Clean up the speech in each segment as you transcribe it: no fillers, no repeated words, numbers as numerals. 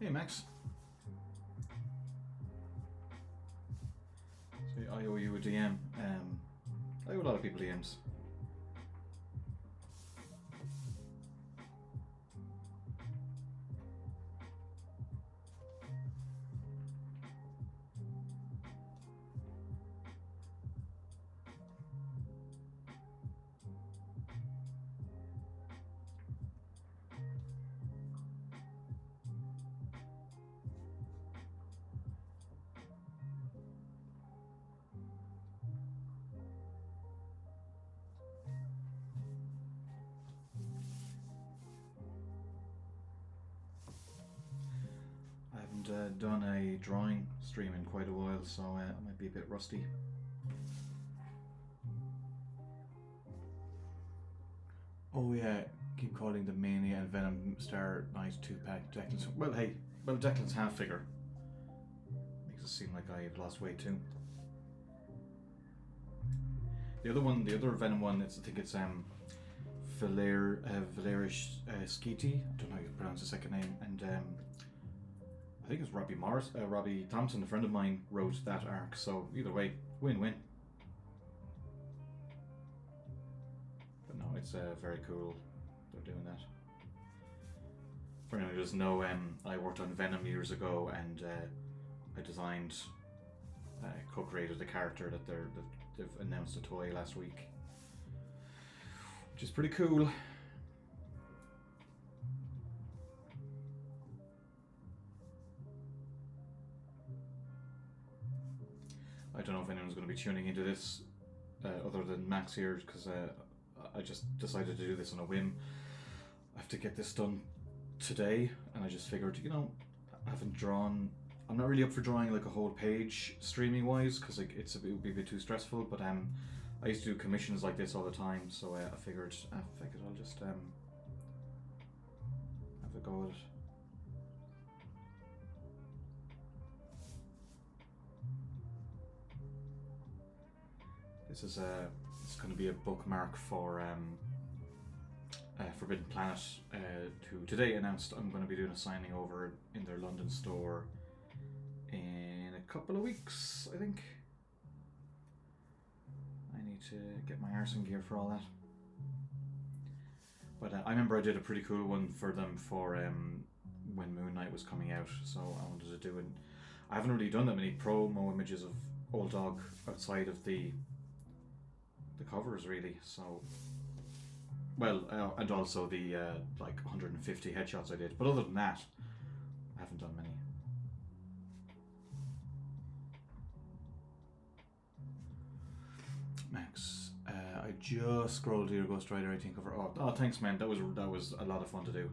Hey Max. So I owe you a DM. I owe a lot of people DMs. Done a drawing stream in quite a while, so I might be a bit rusty. Oh yeah, keep calling the Mania and Venom Star Knight 2-pack Declan's. Well, hey, Declan's half figure. Makes it seem like I've lost weight too. The other one, the other Venom one, I think it's Valerish Skeety. I don't know how you pronounce the second name, and I think it's Robbie Thompson, a friend of mine, wrote that arc. So either way, win-win. But no, it's very cool they're doing that. For anyone who doesn't know, I worked on Venom years ago, and I designed, co-created the character that they've announced a toy last week, which is pretty cool. I don't know if anyone's going to be tuning into this other than Max here, because I just decided to do this on a whim. I have to get this done today, and I just figured, you know, I haven't drawn. I'm not really up for drawing like a whole page streaming wise, because like it would be a bit too stressful. But I used to do commissions like this all the time, so I figured I'll just have a go at it. This is it's going to be a bookmark for Forbidden Planet. Today announced I'm going to be doing a signing over in their London store in a couple of weeks, I think. I need to get my arse in gear for all that. But I remember I did a pretty cool one for them for when Moon Knight was coming out, so I wanted to do it. I haven't really done that many promo images of Old Dog outside of the covers, really. So, well, and also the like 150 headshots I did. But other than that, I haven't done many. Max, I just scrolled to your Ghost Rider 18 cover. Oh, thanks, man. That was a lot of fun to do.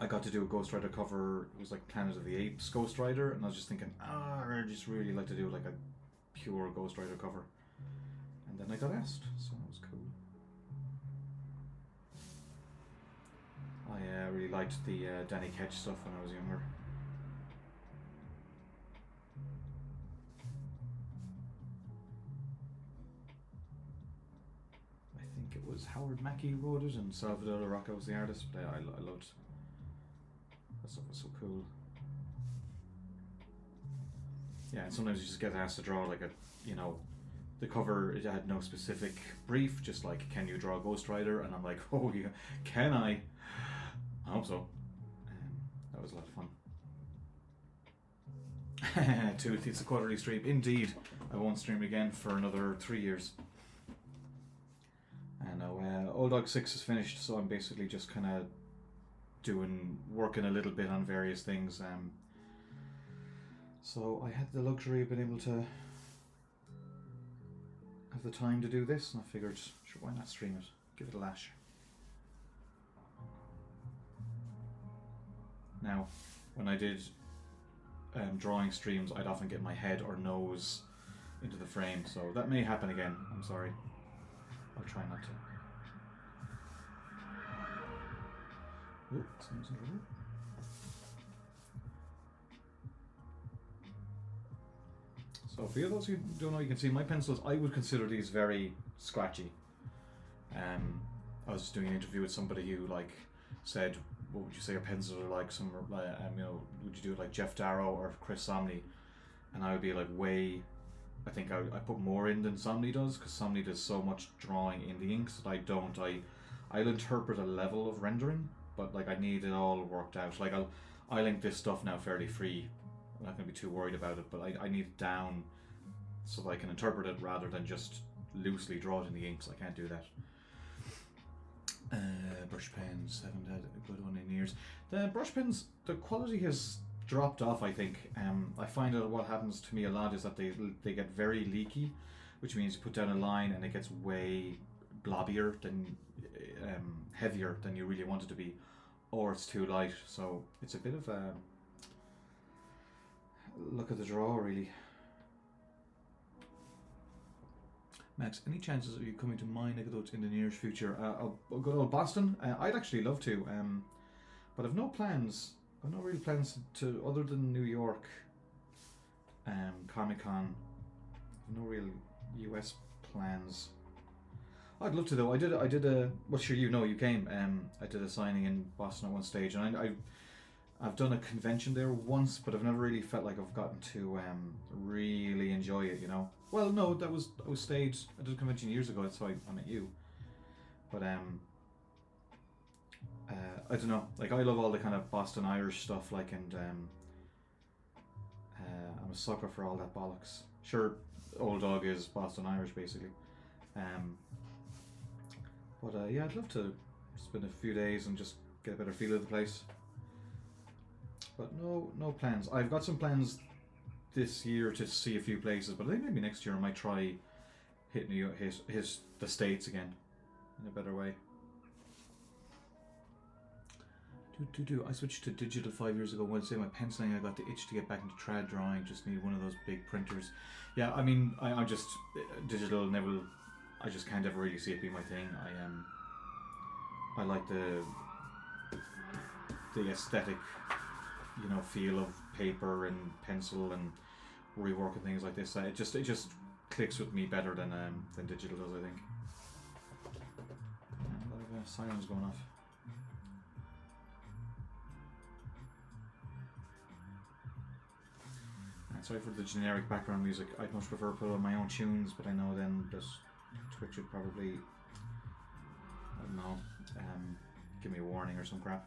I got to do a Ghost Rider cover. It was like Planet of the Apes Ghost Rider, and I was just thinking, I just really like to do like a pure Ghost Rider cover. And then I got asked, so that was cool. I really liked the Danny Ketch stuff when I was younger. I think it was Howard Mackie who wrote it, and Salvador Rocca was the artist. But I loved that stuff. Was so cool. Yeah, and sometimes you just get asked to draw like a, you know, the cover, it had no specific brief, just like, can you draw a Ghost Rider? And I'm like, oh yeah, can I? I hope so. That was a lot of fun. Tooth, it's a quarterly stream. Indeed, I won't stream again for another 3 years. And now Old Dog 6 is finished, so I'm basically just kind of working a little bit on various things. So I had the luxury of being able to have the time to do this, and I figured, sure, why not stream it? Give it a lash. Now, when I did drawing streams, I'd often get my head or nose into the frame, so that may happen again. I'm sorry. I'll try not to. Oh, someone's in the room. So for those who don't know, you can see my pencils. I would consider these very scratchy. I was just doing an interview with somebody who like said, what would you say a pencil or like some you know, would you do it like Jeff Darrow or Chris Somney? And I would be like way, I think I put more in than Somney does, because Somney does so much drawing in the inks that I don't. I'll interpret a level of rendering, but like I need it all worked out. Like I link this stuff now fairly free. I'm not gonna be too worried about it, but I need it down so that I can interpret it rather than just loosely draw it in the inks. I can't do that. Brush pens, haven't had a good one in years. The brush pens, the quality has dropped off, I think. I find that what happens to me a lot is that they get very leaky, which means you put down a line and it gets way blobbier than heavier than you really want it to be, or it's too light. So it's a bit of a look at the draw, really. Max, any chances of you coming to my neck of the woods in the near future? Good old Boston. I'd actually love to, but I've no plans. I've no real plans to other than New York, Comic Con. No real US plans. I'd love to though. I did a. Well, sure, you know, you came. I did a signing in Boston at one stage, and I've done a convention there once, but I've never really felt like I've gotten to really enjoy it. You know. Well, no, I was staged. I did a convention years ago. That's why I met you. But I don't know. Like I love all the kind of Boston Irish stuff. Like, and I'm a sucker for all that bollocks. Sure, Old Dog is Boston Irish basically. But yeah, I'd love to spend a few days and just get a better feel of the place. But no plans. I've got some plans this year to see a few places, but I think maybe next year I might try hit the States again in a better way. I switched to digital 5 years ago. Wednesday, my penciling, I got the itch to get back into trad drawing. Just need one of those big printers. Yeah, I mean, I just digital never. I just can't ever really see it being my thing. I like the aesthetic, you know, feel of paper and pencil and reworking things like this. It just clicks with me better than digital does, I think. A lot of sirens going off. Sorry for the generic background music. I'd much prefer to put on my own tunes, but I know then that Twitch would probably, I don't know, give me a warning or some crap.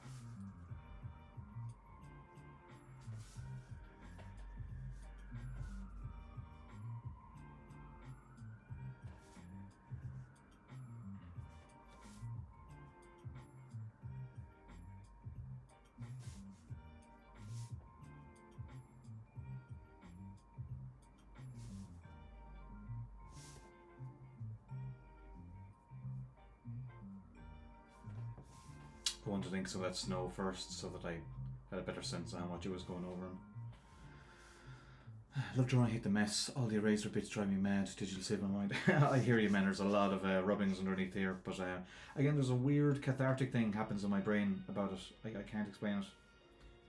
I wanted to think some of that snow first so that I had a better sense of how much it was going over. I love drawing hit the mess. All the eraser bits drive me mad. Digital save my mind. I hear you, man. There's a lot of rubbings underneath here, but again, there's a weird cathartic thing happens in my brain about it. I can't explain it.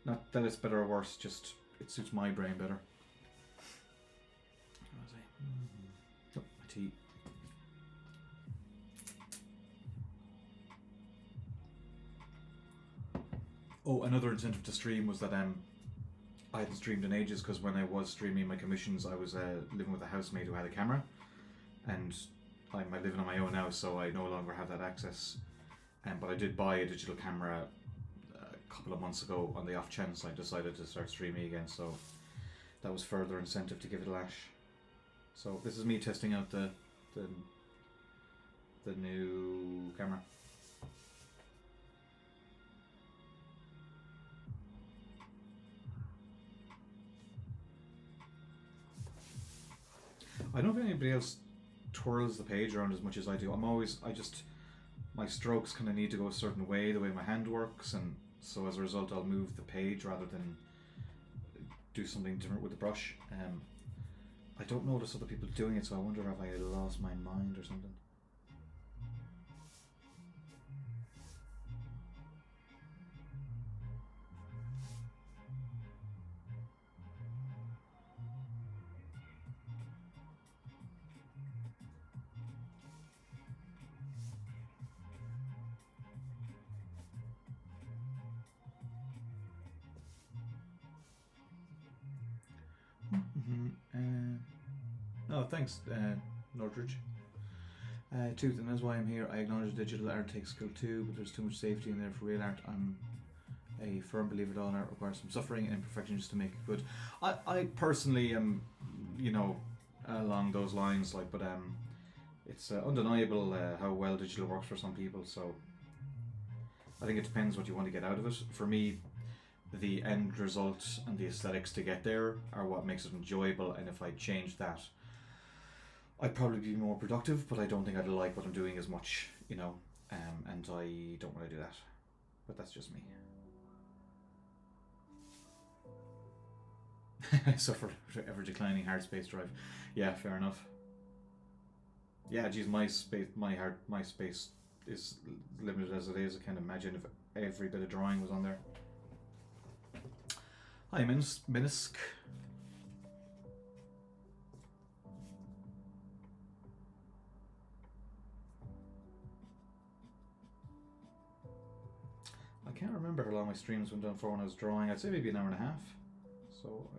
Not that it's better or worse, just it suits my brain better. What was I? Oh, my tea. Oh, another incentive to stream was that I hadn't streamed in ages, because when I was streaming my commissions, I was living with a housemate who had a camera, and I'm living on my own now, so I no longer have that access. But I did buy a digital camera a couple of months ago on the off chance I decided to start streaming again, so that was further incentive to give it a lash. So this is me testing out the new camera. I don't know if anybody else twirls the page around as much as I do. My strokes kind of need to go a certain way, the way my hand works, and so as a result I'll move the page rather than do something different with the brush. I don't notice other people doing it, so I wonder if I lost my mind or something. Oh, thanks, Nordridge. Tooth, and that's why I'm here. I acknowledge digital art takes skill too, but there's too much safety in there for real art. I'm a firm believer that all art requires some suffering and imperfection just to make it good. I personally am, along those lines, like, but it's undeniable how well digital works for some people. So I think it depends what you want to get out of it. For me, the end result and the aesthetics to get there are what makes it enjoyable, and if I change that, I'd probably be more productive, but I don't think I'd like what I'm doing as much, and I don't want to do that. But that's just me. I suffer ever declining hard space drive. Yeah, fair enough. Yeah, geez, my space is limited as it is. I can't imagine if every bit of drawing was on there. Hi, Minisk. I can't remember how long my streams went on for when I was drawing. I'd say maybe an hour and a half. So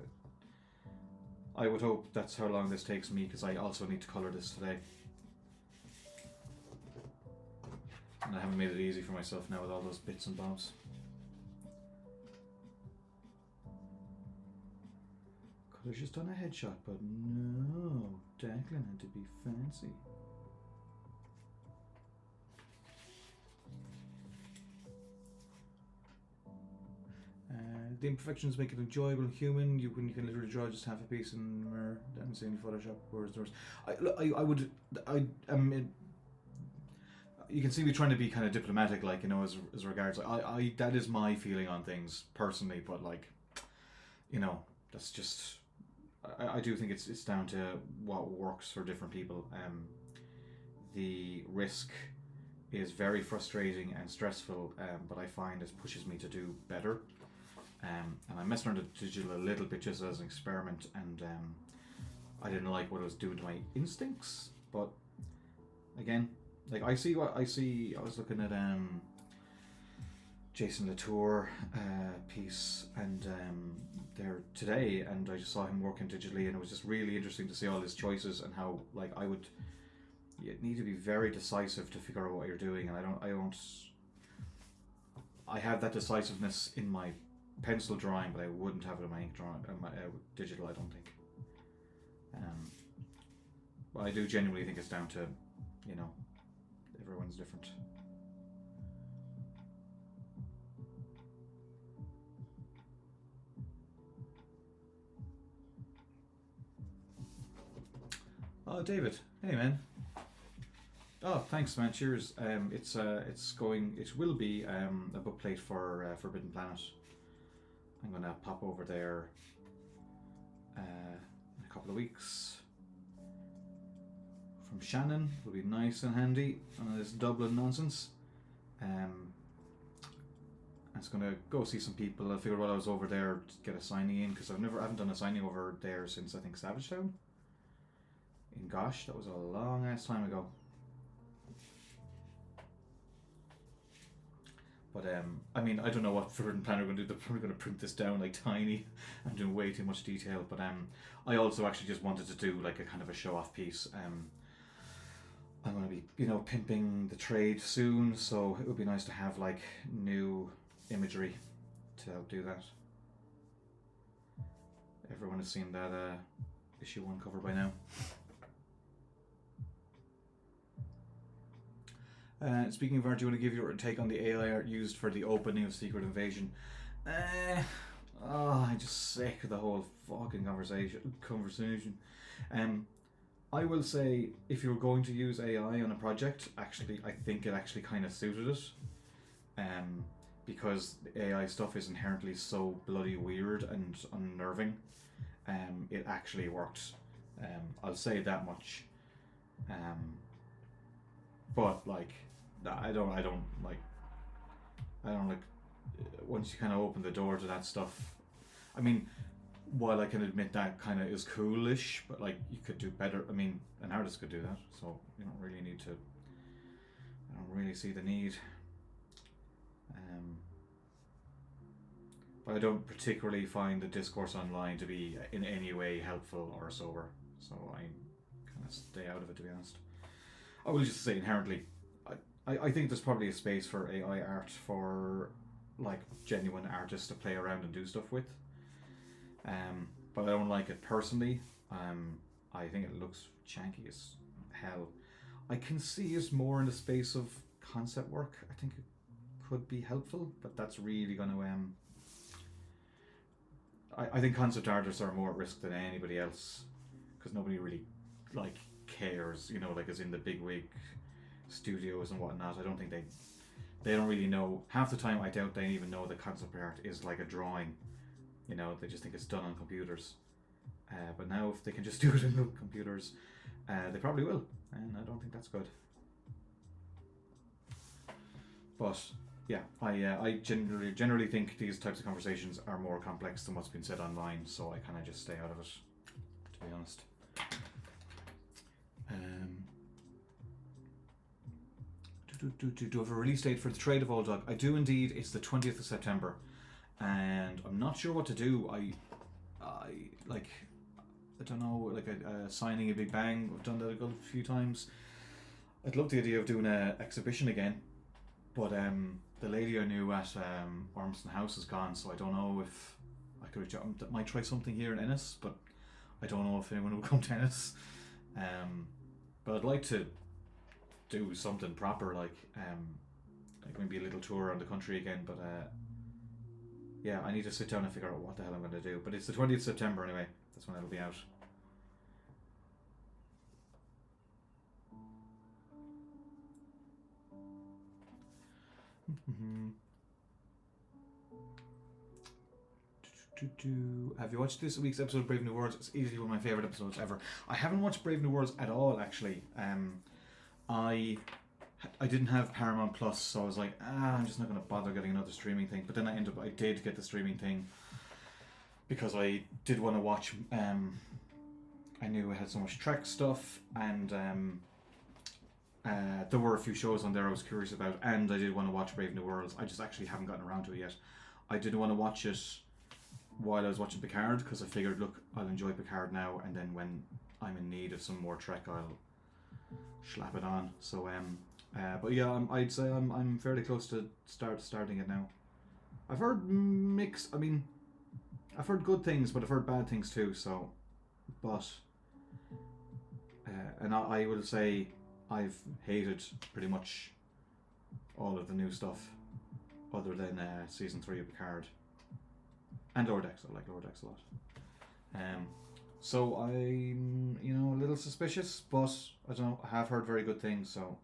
I would hope that's how long this takes me, because I also need to colour this today. And I haven't made it easy for myself now with all those bits and bobs. Could have just done a headshot, but no. Declan had to be fancy. The imperfections make it enjoyable and human. You can literally draw just half a piece and don't see any Photoshop words. You can see me trying to be kind of diplomatic, like, as regards. I that is my feeling on things personally, but like, that's just. I do think it's down to what works for different people. The risk is very frustrating and stressful, but I find it pushes me to do better. And I messed around with digital a little bit just as an experiment, and I didn't like what it was doing to my instincts. But again, like I was looking at Jason Latour piece and there today, and I just saw him working digitally, and it was just really interesting to see all his choices and how, like, you need to be very decisive to figure out what you're doing, and I have that decisiveness in my pencil drawing, but I wouldn't have it in my ink drawing, digital, I don't think. But I do genuinely think it's down to, everyone's different. Oh, David. Hey, man. Oh, thanks, man. Cheers. It will be a bookplate for Forbidden Planet. I'm gonna pop over there in a couple of weeks from Shannon. It'll be nice and handy on this Dublin nonsense. I was gonna go see some people. I figured while I was over there to get a signing in, because I haven't done a signing over there since I think Savagetown. In Gosh, that was a long ass time ago. But I don't know what Forbidden Planet are going to do. They're probably going to print this down like tiny and do way too much detail. But I also actually just wanted to do like a kind of a show off piece. I'm going to be pimping the trade soon, so it would be nice to have like new imagery to help do that. Everyone has seen that issue 1 cover by now. Speaking of art, do you want to give your take on the AI art used for the opening of Secret Invasion? I'm just sick of the whole fucking conversation. I will say, if you're going to use AI on a project, actually, I think it actually kind of suited it. Because the AI stuff is inherently so bloody weird and unnerving. It actually worked. I'll say that much. But like, I don't like once you kind of open the door to that stuff. I mean, while I can admit that kind of is coolish, but like you could do better. I mean, an artist could do that, so you don't really need to. I don't really see the need. But I don't particularly find the discourse online to be in any way helpful or sober, so I kind of stay out of it, to be honest. I will just say inherently, I think there's probably a space for AI art for like genuine artists to play around and do stuff with. But I don't like it personally. I think it looks janky as hell. I can see it more in the space of concept work. I think it could be helpful, but that's really going to I think concept artists are more at risk than anybody else because nobody really like cares, you know, like as in the big wig studios and whatnot. I don't think they don't really know. Half the time I doubt they even know that concept art is like a drawing, you know. They just think it's done on computers, but now if they can just do it in the computers, they probably will, and I don't think that's good. But yeah, I generally think these types of conversations are more complex than what's been said online, so I kind of just stay out of it, to be honest. Do have a release date for the Trade of Old Dog? I do indeed. It's the 20th of September, and I'm not sure what to do. I don't know, like signing a Big Bang. I've done that a good few times. I'd love the idea of doing an exhibition again, but the lady I knew at Ormston House is gone, so I don't know if I could reach out. I might try something here in Ennis, but I don't know if anyone will come to Ennis. But I'd like to do something proper, like maybe a little tour around the country again. But yeah, I need to sit down and figure out what the hell I'm going to do. But it's the 20th of September anyway. That's when it'll be out. Have you watched this week's episode of Brave New Worlds? It's easily one of my favourite episodes ever. I haven't watched Brave New Worlds at all, actually. I didn't have Paramount Plus, so I was like, I'm just not going to bother getting another streaming thing. But then I did get the streaming thing because I did want to watch. I knew it had so much Trek stuff, and there were a few shows on there I was curious about, and I did want to watch Brave New Worlds. I just actually haven't gotten around to it yet. I didn't want to watch it while I was watching Picard because I figured, look, I'll enjoy Picard now, and then when I'm in need of some more Trek, I'll slap it on. So but yeah, I'd say I'm fairly close to starting it now. I've heard mixed. I mean, I've heard good things, but I've heard bad things too. So, but and I will say I've hated pretty much all of the new stuff, other than season 3 of Picard and Lower Decks. I like Lower Decks a lot. So I'm, a little suspicious, but I don't know. I have heard very good things, so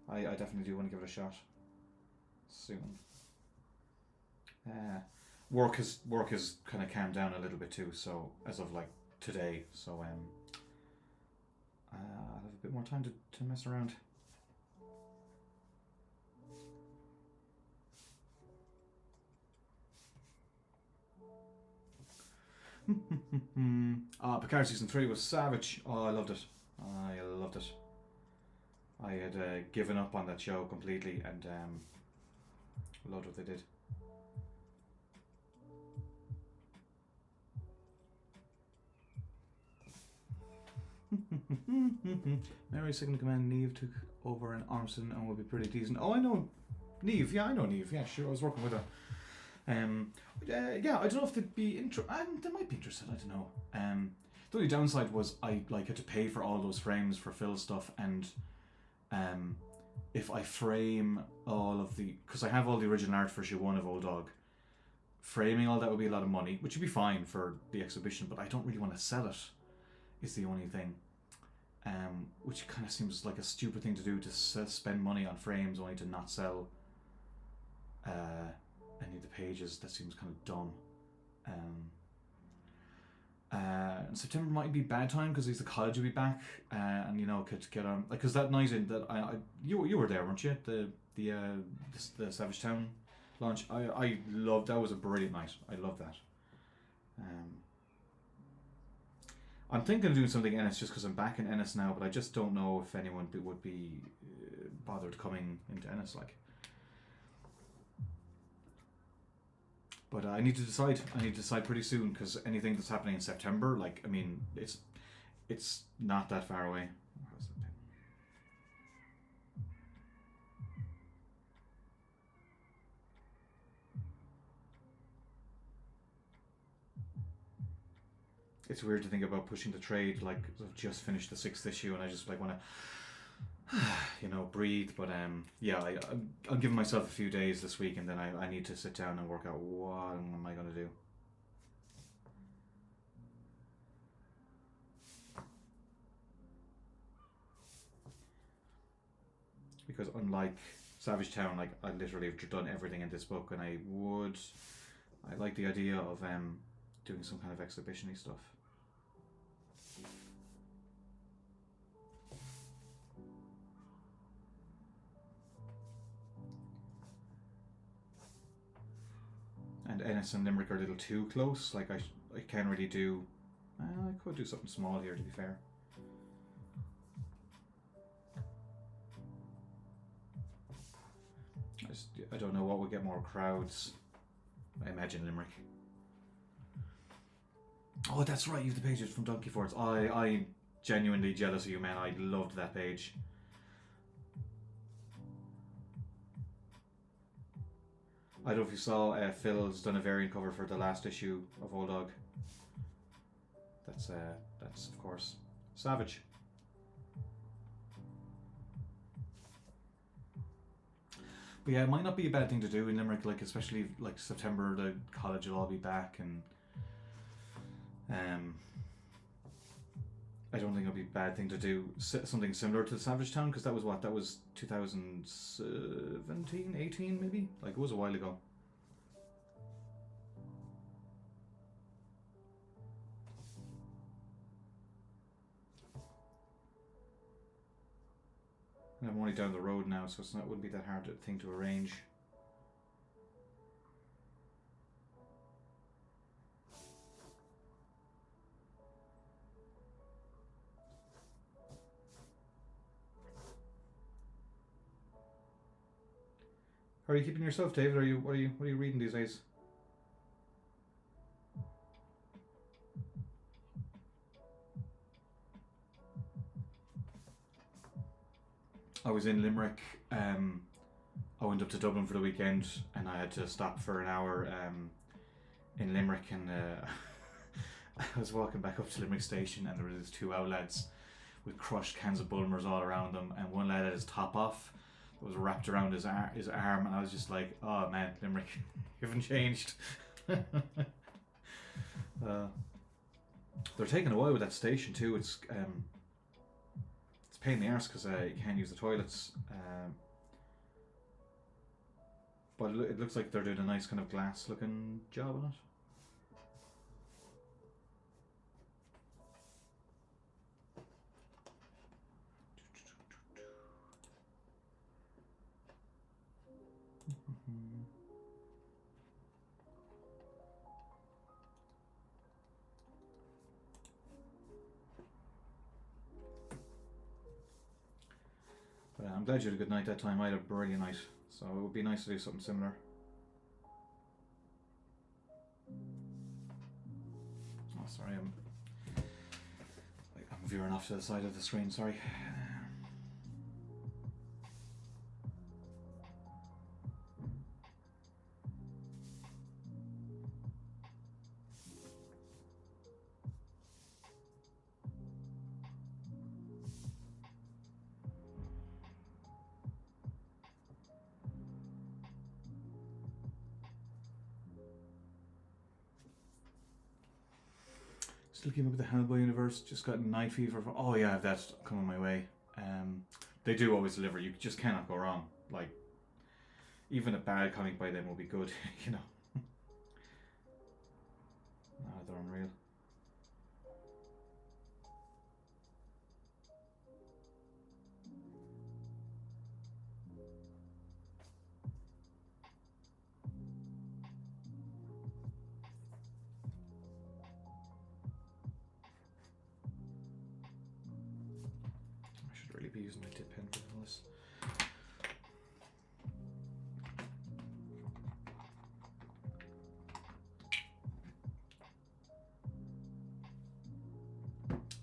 I definitely do want to give it a shot soon. Work has kind of calmed down a little bit too, so as of like today, so I'll have a bit more time to mess around. Picard season 3 was savage. Oh, I loved it. I had given up on that show completely, and loved what they did. Mary's second in command, Neve, took over in Ormston and will be pretty decent. Oh, I know Neve. Yeah, I know Neve. Yeah, sure. I was working with her. Yeah, I don't know if they'd be they might be interested. I don't know. The only downside was I had to pay for all those frames for Phil stuff, and if I frame all of because I have all the original art for issue 1 of Old Dog, framing all that would be a lot of money, which would be fine for the exhibition, but I don't really want to sell it. Is the only thing. Which kind of seems like a stupid thing to do, to spend money on frames only to not sell any of the pages. That seems kind of dumb. September might be bad time because the college will be back, and could get on, because that night in that you were there, weren't you? The Savage Town launch. I loved that. Was a brilliant night. I loved that. I'm thinking of doing something in Ennis just because I'm back in Ennis now, but I just don't know if anyone would be bothered coming into Ennis. But I need to decide. I need to decide pretty soon because anything that's happening in September, like, I mean, it's not that far away. It's weird to think about pushing the trade. Like, I've just finished the 6th issue, and I just like want to, breathe. But yeah, I'm giving myself a few days this week, and then I need to sit down and work out what am I going to do. Because unlike Savage Town, like, I literally have done everything in this book, and I like the idea of doing some kind of exhibition-y stuff. And Ennis and Limerick are a little too close. Like, I can't really do. I could do something small here, to be fair. I don't know what would get more crowds. I imagine Limerick. Oh, that's right. You have the pages from Donkey Forts. I genuinely jealous of you, man. I loved that page. I don't know if you saw Phil's done a variant cover for the last issue of Old Dog. That's of course Savage. But yeah, it might not be a bad thing to do in Limerick, like especially like September, the college will all be back, and I don't think it'll be a bad thing to do something similar to Savage Town, because that was 2017, 18 maybe? Like, it was a while ago. And I'm only down the road now, so it wouldn't be that hard a thing to arrange. How are you keeping yourself, David? What are you reading these days? I was in Limerick. I went up to Dublin for the weekend, and I had to stop for an hour in Limerick, and I was walking back up to Limerick station, and there were these two owl lads with crushed cans of Bulmers all around them, and one lad had his top off. It was wrapped around his arm, and I was just like, oh man, Limerick, you haven't changed. They're taking a while with that station too. It's a pain in the arse because you can't use the toilets. But it looks like they're doing a nice kind of glass looking job on it. But I'm glad you had a good night that time. I had a brilliant night, so it would be nice to do something similar. Oh, sorry, I'm veering off to the side of the screen. Sorry. Still keeping up with the Hellboy universe. Just got Night Fever. Oh yeah, that's coming my way. They do always deliver. You just cannot go wrong. Like, even a bad comic by them will be good. You know. They're unreal. Really be using my tip pen for all this.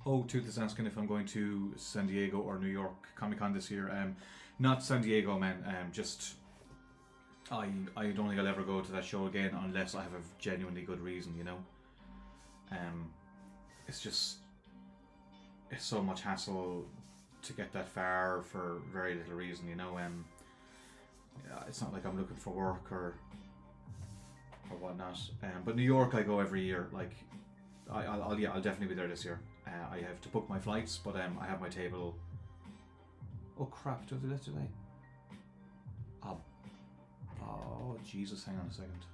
Oh, Tooth is asking if I'm going to San Diego or New York Comic Con this year. Not San Diego, man. Just I don't think I'll ever go to that show again unless I have a genuinely good reason. You know. It's just it's so much hassle to get that far for very little reason. You know. It's not like I'm looking for work or whatnot. But New York, I go every year. Like, I'll definitely be there this year. I have to book my flights, but I have my table. Oh crap! Do I do that today? Oh Jesus! Hang on a second.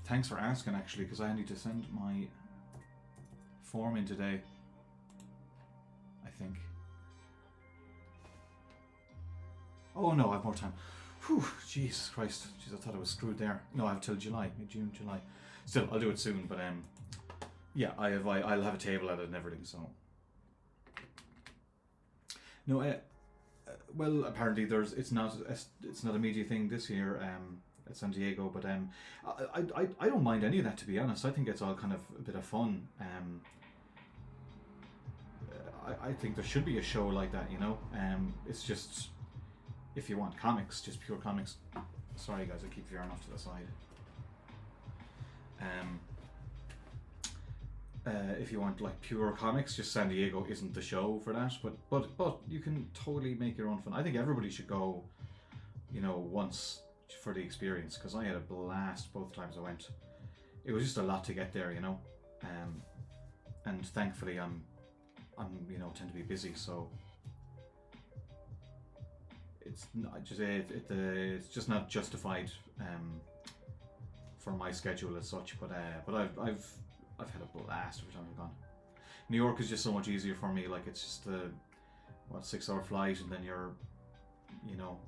Thanks for asking, actually, because I need to send my form in today. I think. Oh no, I have more time. Whew, Jesus Christ. Jeez, I thought I was screwed there. No, I have till July, June, July. Still, I'll do it soon, but yeah, I'll have a table at it and everything, so. No, well, apparently it's not a media thing this year at San Diego, but I don't mind any of that, to be honest. I think it's all kind of a bit of fun. I think there should be a show like that, you know. It's just, if you want comics, just pure comics. Sorry guys, I keep veering off to the side. If you want like pure comics, just San Diego isn't the show for that. But you can totally make your own fun. I think everybody should go, you know, once for the experience, because I had a blast both times I went. It was just a lot to get there, you know. And thankfully I'm you know, tend to be busy, so it's not just it's just not justified for my schedule as such. But I've had a blast every time I've gone. New York is just so much easier for me. Like, it's just a 6-hour flight, and then you're, you know,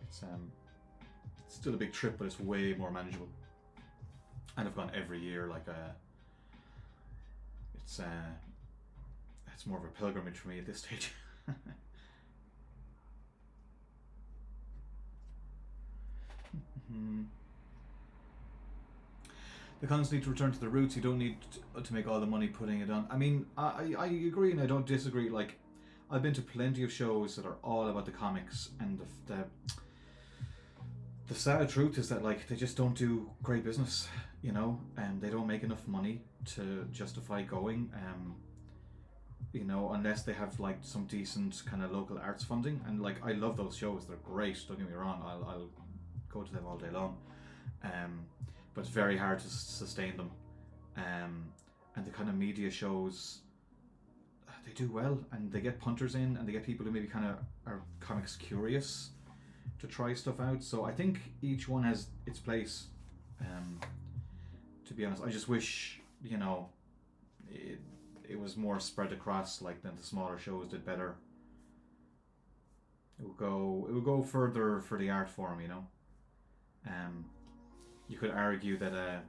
it's still a big trip, but it's way more manageable. And I've gone every year. Like it's more of a pilgrimage for me at this stage. The cons need to return to the roots. You don't need to make all the money putting it on. I mean, I agree and I don't disagree. Like, I've been to plenty of shows that are all about the comics, and the sad truth is that, like, they just don't do great business, you know, and they don't make enough money to justify going. You know, unless they have like some decent kind of local arts funding. And like, I love those shows, they're great, don't get me wrong, I'll go to them all day long, but it's very hard to sustain them. And the kind of media shows, they do well, and they get punters in, and they get people who maybe kind of are comics curious to try stuff out. So I think each one has its place. To be honest, I just wish, you know, it was more spread across, like, than the smaller shows did better. It would go further for the art form, you know. You could argue that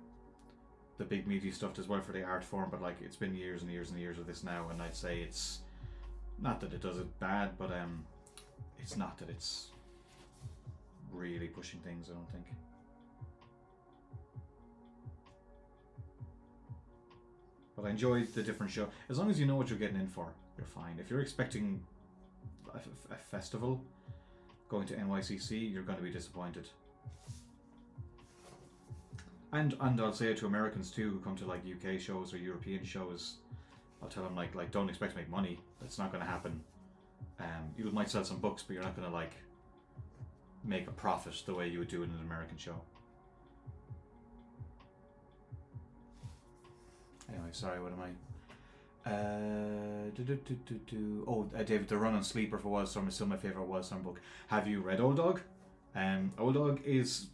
the big media stuff does well for the art form, but like, it's been years and years and years of this now, and I'd say it's not that it does it bad, but it's not that it's really pushing things, I don't think. But I enjoyed the different show. As long as you know what you're getting in for, you're fine. If you're expecting a festival going to NYCC, you're going to be disappointed. And I'll say it to Americans too, who come to like UK shows or European shows. I'll tell them like don't expect to make money. That's not going to happen. You might sell some books, but you're not going to like make a profit the way you would do in an American show. Anyway, sorry, what am I? David, the run on Sleeper for Wildstorm is still my favourite Wildstorm book. Have you read Old Dog? Old Dog is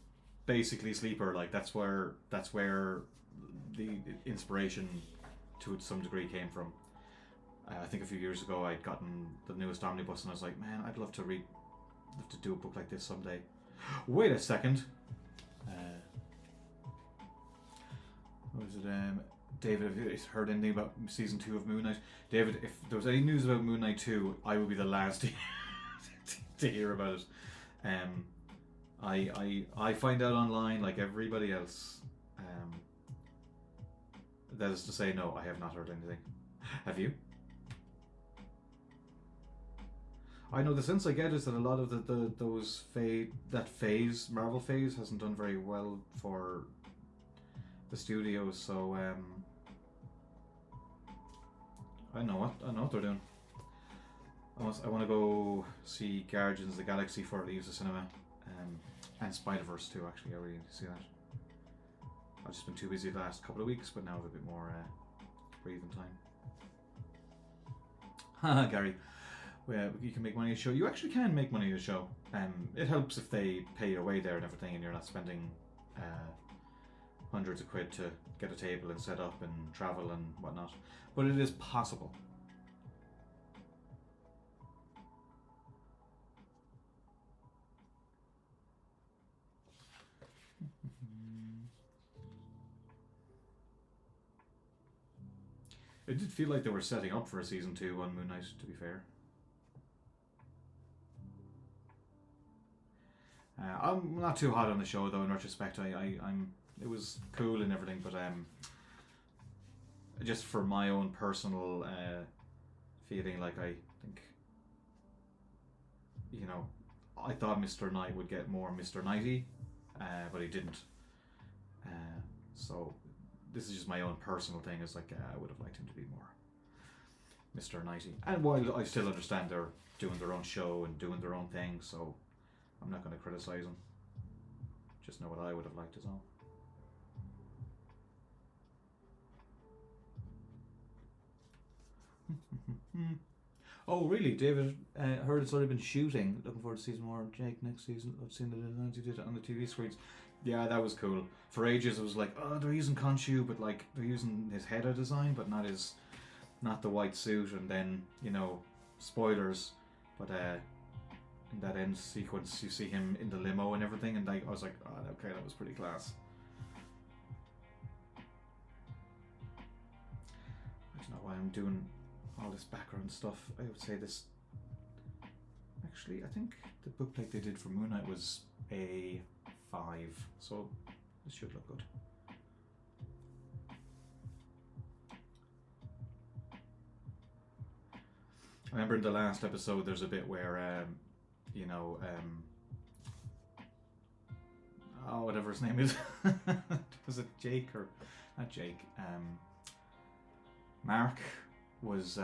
basically Sleeper. Like, that's where the inspiration to some degree came from. I think a few years ago I'd gotten the newest omnibus, and I was like, man, I'd love to do a book like this someday. Wait a second. What was it? David, have you heard anything about season 2 of Moon Knight? David, if there was any news about Moon Knight 2, I would be the last to hear about it. I find out online like everybody else. That is to say, no, I have not heard anything. Have you? I know the sense I get is that a lot of those phase Marvel phase hasn't done very well for the studios, so I know what they're doing. I want to go see Guardians of the Galaxy before it leaves the cinema, and Spider-Verse too. Actually, I really need to see that. I've just been too busy the last couple of weeks, but now I have a bit more breathing time. Haha, Gary. Well, you can make money at a show. You actually can make money at a show. It helps if they pay your way there and everything, and you're not spending hundreds of quid to get a table and set up and travel and whatnot. But it is possible. It did feel like they were setting up for a season 2 on Moon Knight, to be fair. I'm not too hot on the show though. In retrospect, it was cool and everything, but just for my own personal feeling, like I think, you know, I thought Mr. Knight would get more Mr. Knighty, but he didn't. So this is just my own personal thing. It's like I would have liked him to be more Mr. Knighty. And while I still understand they're doing their own show and doing their own thing, so I'm not going to criticise them. Just know what I would have liked as well. Oh, really? David heard it's already been shooting. Looking forward to seeing more of Jake next season. I've seen the designs he did on the TV screens. Yeah, that was cool. For ages, it was like, oh, they're using Khonshu, but like they're using his header design, but not the white suit. And then, you know, spoilers, but in that end sequence, you see him in the limo and everything, and I was like, oh, okay, that was pretty class. I don't know why I'm doing all this background stuff. I would say this. Actually, I think the bookplate they did for Moon Knight was a 5, so this should look good. I remember in the last episode, there's a bit where, you know, oh, whatever his name is, was it Jake or not Jake? Mark was,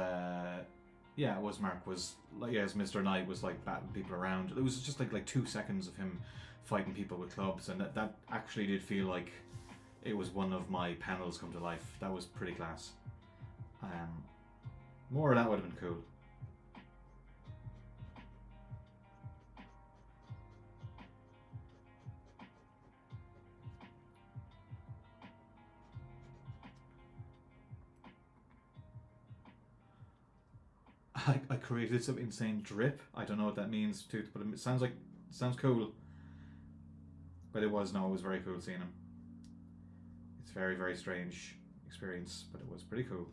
yeah, it was Mark was like, yes, Mr. Knight was like batting people around. It was just like 2 seconds of him fighting people with clubs, and that actually did feel like it was one of my panels come to life. That was pretty class. More of that would have been cool. I created some insane drip. I don't know what that means, too, but it sounds cool. But it was very cool seeing him. It's very, very strange experience, but it was pretty cool.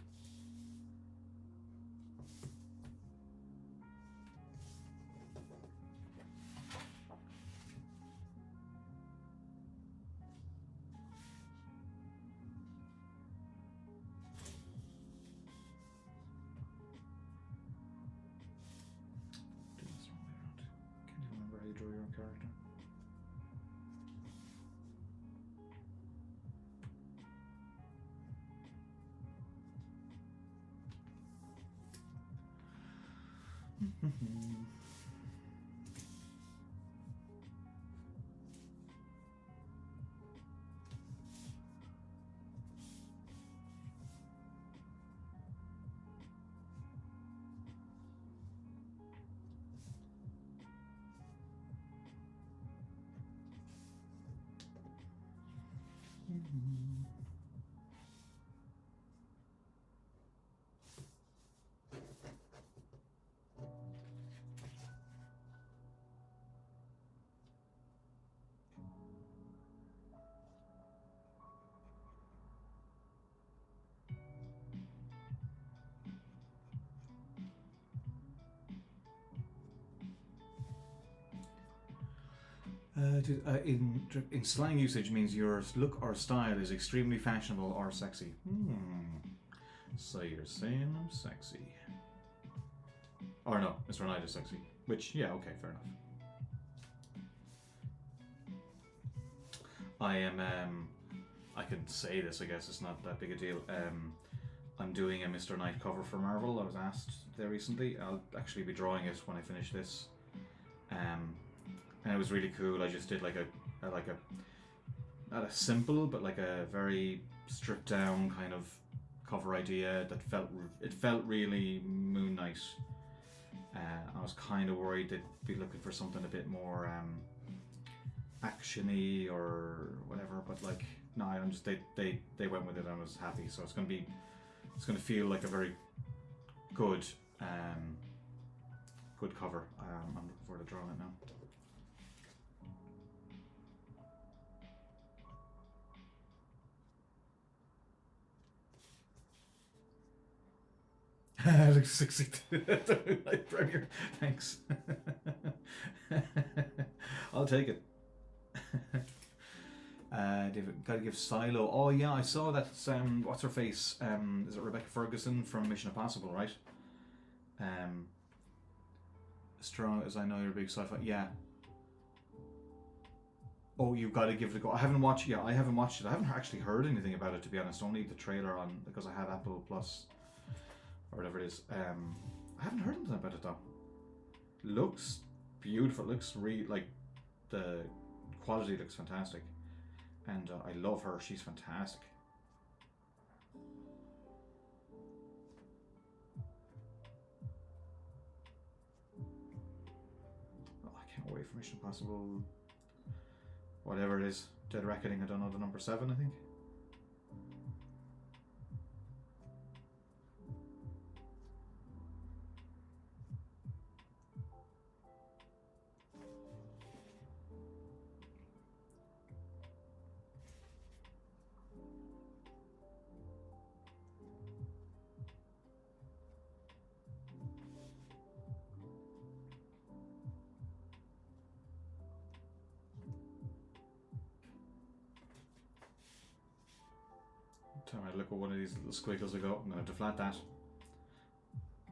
Draw your own character. In slang usage means your look or style is extremely fashionable or sexy. So you're saying I'm sexy. Or no, Mr. Knight is sexy. Which, yeah, okay, fair enough. I am, I can say this, I guess, it's not that big a deal. I'm doing a Mr. Knight cover for Marvel. I was asked there recently. I'll actually be drawing it when I finish this. And it was really cool. I just did like a not a simple, but like a very stripped down kind of cover idea that felt really Moon Knight. I was kind of worried they'd be looking for something a bit more actiony or whatever, but like no, I'm just they went with it and I was happy. So it's gonna feel like a very good good cover. I'm looking forward to drawing it now. Alex 62 Night Premier. Thanks. I'll take it. David, gotta give Silo. Oh yeah, I saw that. What's her face? Is it Rebecca Ferguson from Mission Impossible, right? Strong as I know you're a big sci-fi. Yeah. Oh, you've got to give it a go. I haven't watched it. I haven't actually heard anything about it, to be honest. Only the trailer on, because I have Apple Plus or whatever it is. I haven't heard anything about it though. Looks beautiful. Looks like the quality looks fantastic, and I love her. She's fantastic. Oh, I can't wait for Mission Impossible. Whatever it is, Dead Reckoning. I don't know, the number 7, I think. Time I look at one of these little squiggles, I go, I'm going to have to flat that.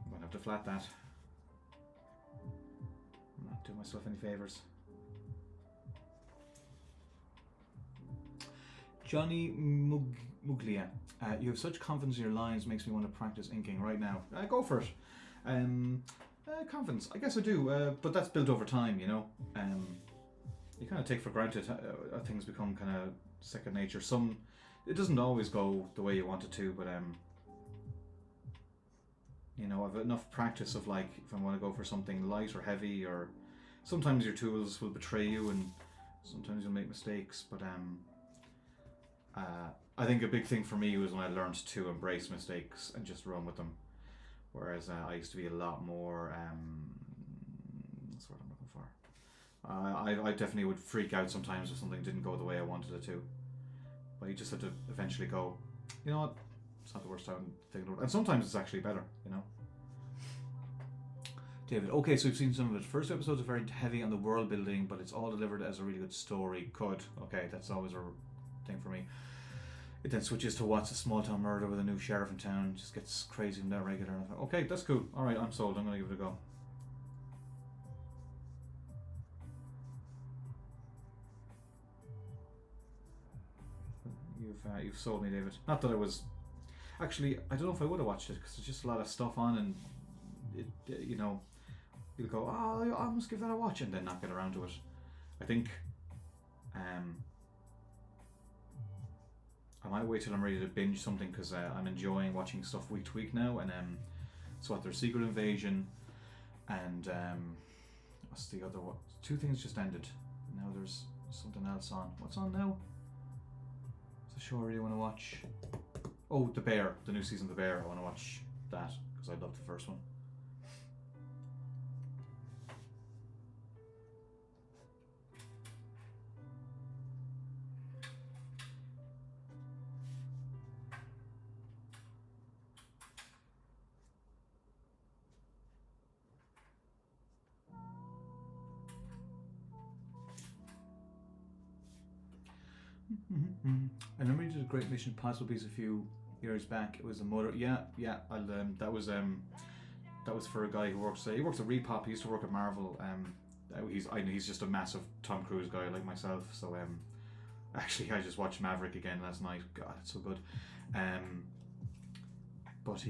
I'm going to have to flat that. I'm not doing myself any favours. Johnny Muglia, you have such confidence in your lines, makes me want to practice inking right now. Go for it. Confidence, I guess I do, but that's built over time, you know. You kind of take for granted things become kind of second nature. It doesn't always go the way you want it to, but you know, I've enough practice of like if I want to go for something light or heavy, or sometimes your tools will betray you and sometimes you'll make mistakes, but I think a big thing for me was when I learned to embrace mistakes and just run with them, whereas I used to be a lot more that's what I'm looking for. I definitely would freak out sometimes if something didn't go the way I wanted it to. But you just have to eventually go, you know what, it's not the worst time to take it over. And sometimes it's actually better, you know. David, okay, so we've seen some of it. First episodes are very heavy on the world building, but it's all delivered as a really good story. Okay, that's always a thing for me. It then switches to what's a small town murder with a new sheriff in town, just gets crazy from that regular. And I thought, okay, that's cool. Alright, I'm sold, I'm going to give it a go. You've sold me, David. Not that I was... Actually, I don't know if I would have watched it, because there's just a lot of stuff on, and it, you know, you'll go, oh, I must give that a watch, and then not get around to it. I think I might wait till I'm ready to binge something, because I'm enjoying watching stuff week to week now, and so there's Secret Invasion, and what's the other one? 2 things just ended. Now there's something else on. What's on now? It's a show I really want to watch. Oh, The Bear, the new season of The Bear. I want to watch that because I loved the first one. I remember you did a great Mission Impossible piece a few years back. It was a motor. Yeah. That was for a guy who works. He works at Repop. He used to work at Marvel. He's just a massive Tom Cruise guy like myself. So actually, I just watched Maverick again last night. God, it's so good. But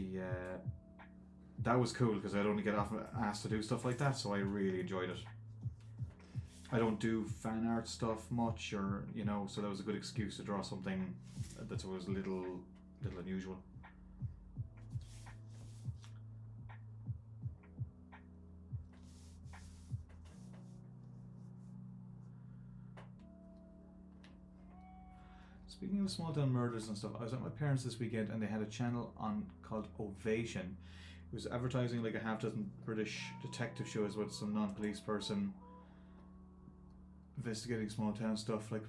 that was cool because I'd only get asked to do stuff like that, so I really enjoyed it. I don't do fan art stuff much, or so that was a good excuse to draw something that was a little unusual. Speaking of small town murders and stuff, I was at my parents this weekend and they had a channel on called Ovation. It was advertising like a half dozen British detective shows with some non-police person investigating small town stuff like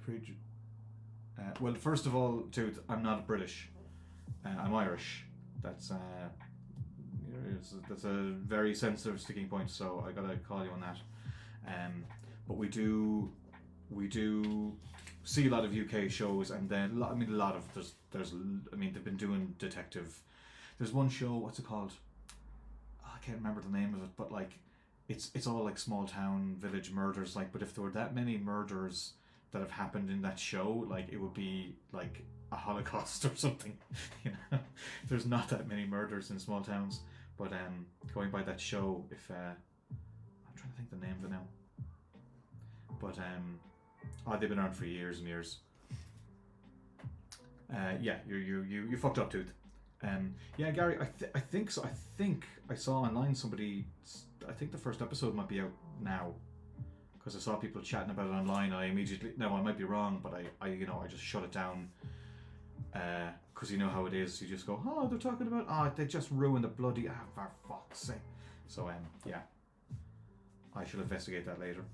well, first of all, Tooth, I'm not British. I'm Irish. That's a very sensitive sticking point, so I gotta call you on that. But we do see a lot of UK shows, and then a lot of they've been doing detective. There's one show, what's it called? I can't remember the name of it, but like it's all like small town village murders. Like, but if there were that many murders that have happened in that show, like it would be like a Holocaust or something. There's not that many murders in small towns. But going by that show, if I'm trying to think the name of it now. But they've been around for years and years. Yeah, you fucked up, Tooth. Yeah, Gary, I think so. I think I saw online somebody. I think the first episode might be out now, because I saw people chatting about it online. I immediately, no, I might be wrong, but I just shut it down. Because you know how it is. You just go, oh, they're talking about, they just ruined the bloody, for fuck's sake. So yeah, I shall investigate that later.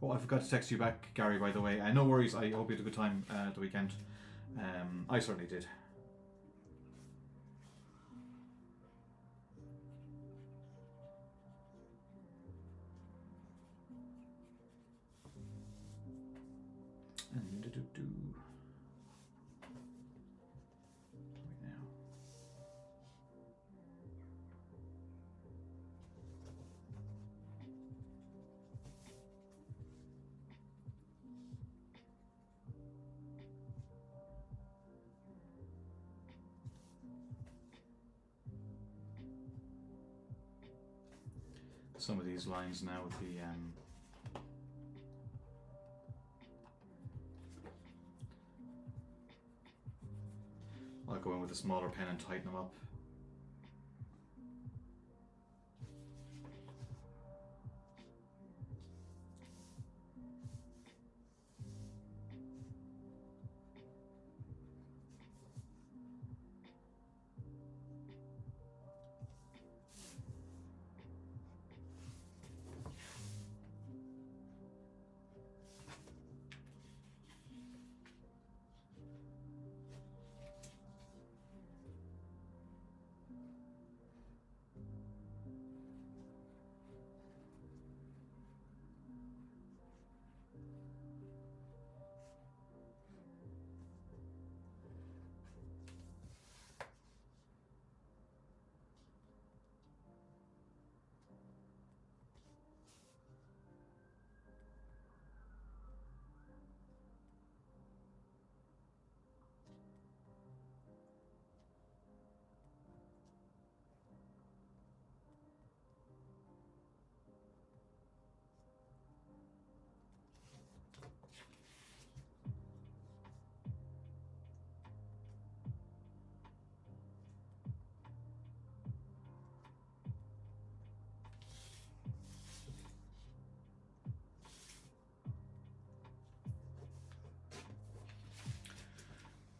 Oh, I forgot to text you back, Gary, by the way. No worries, I hope you had a good time the weekend. I certainly did. Some of these lines now with the I'll go in with a smaller pen and tighten them up.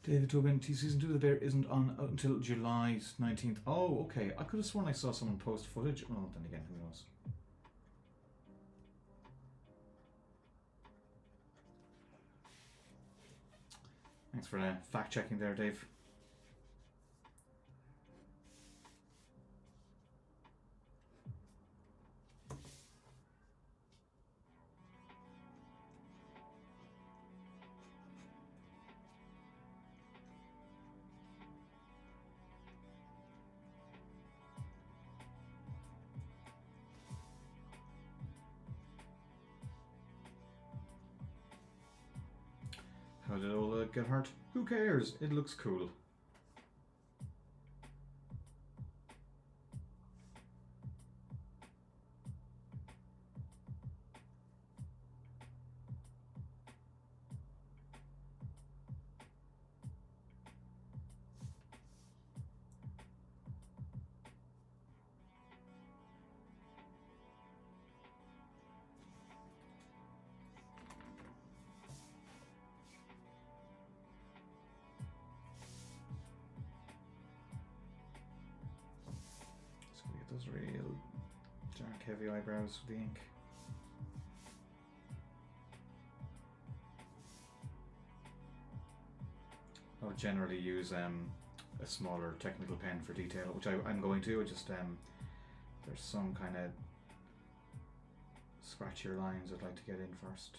David Tobin, season 2 of The Bear isn't on until July 19th. Oh, okay. I could have sworn I saw someone post footage. Well, then again, who knows? Thanks for fact checking there, Dave. How did Ola get hurt? Who cares? It looks cool. Those real dark, heavy eyebrows with the ink. I would generally use a smaller technical pen for detail, which I'm going to. I just there's some kind of scratchier lines I'd like to get in first.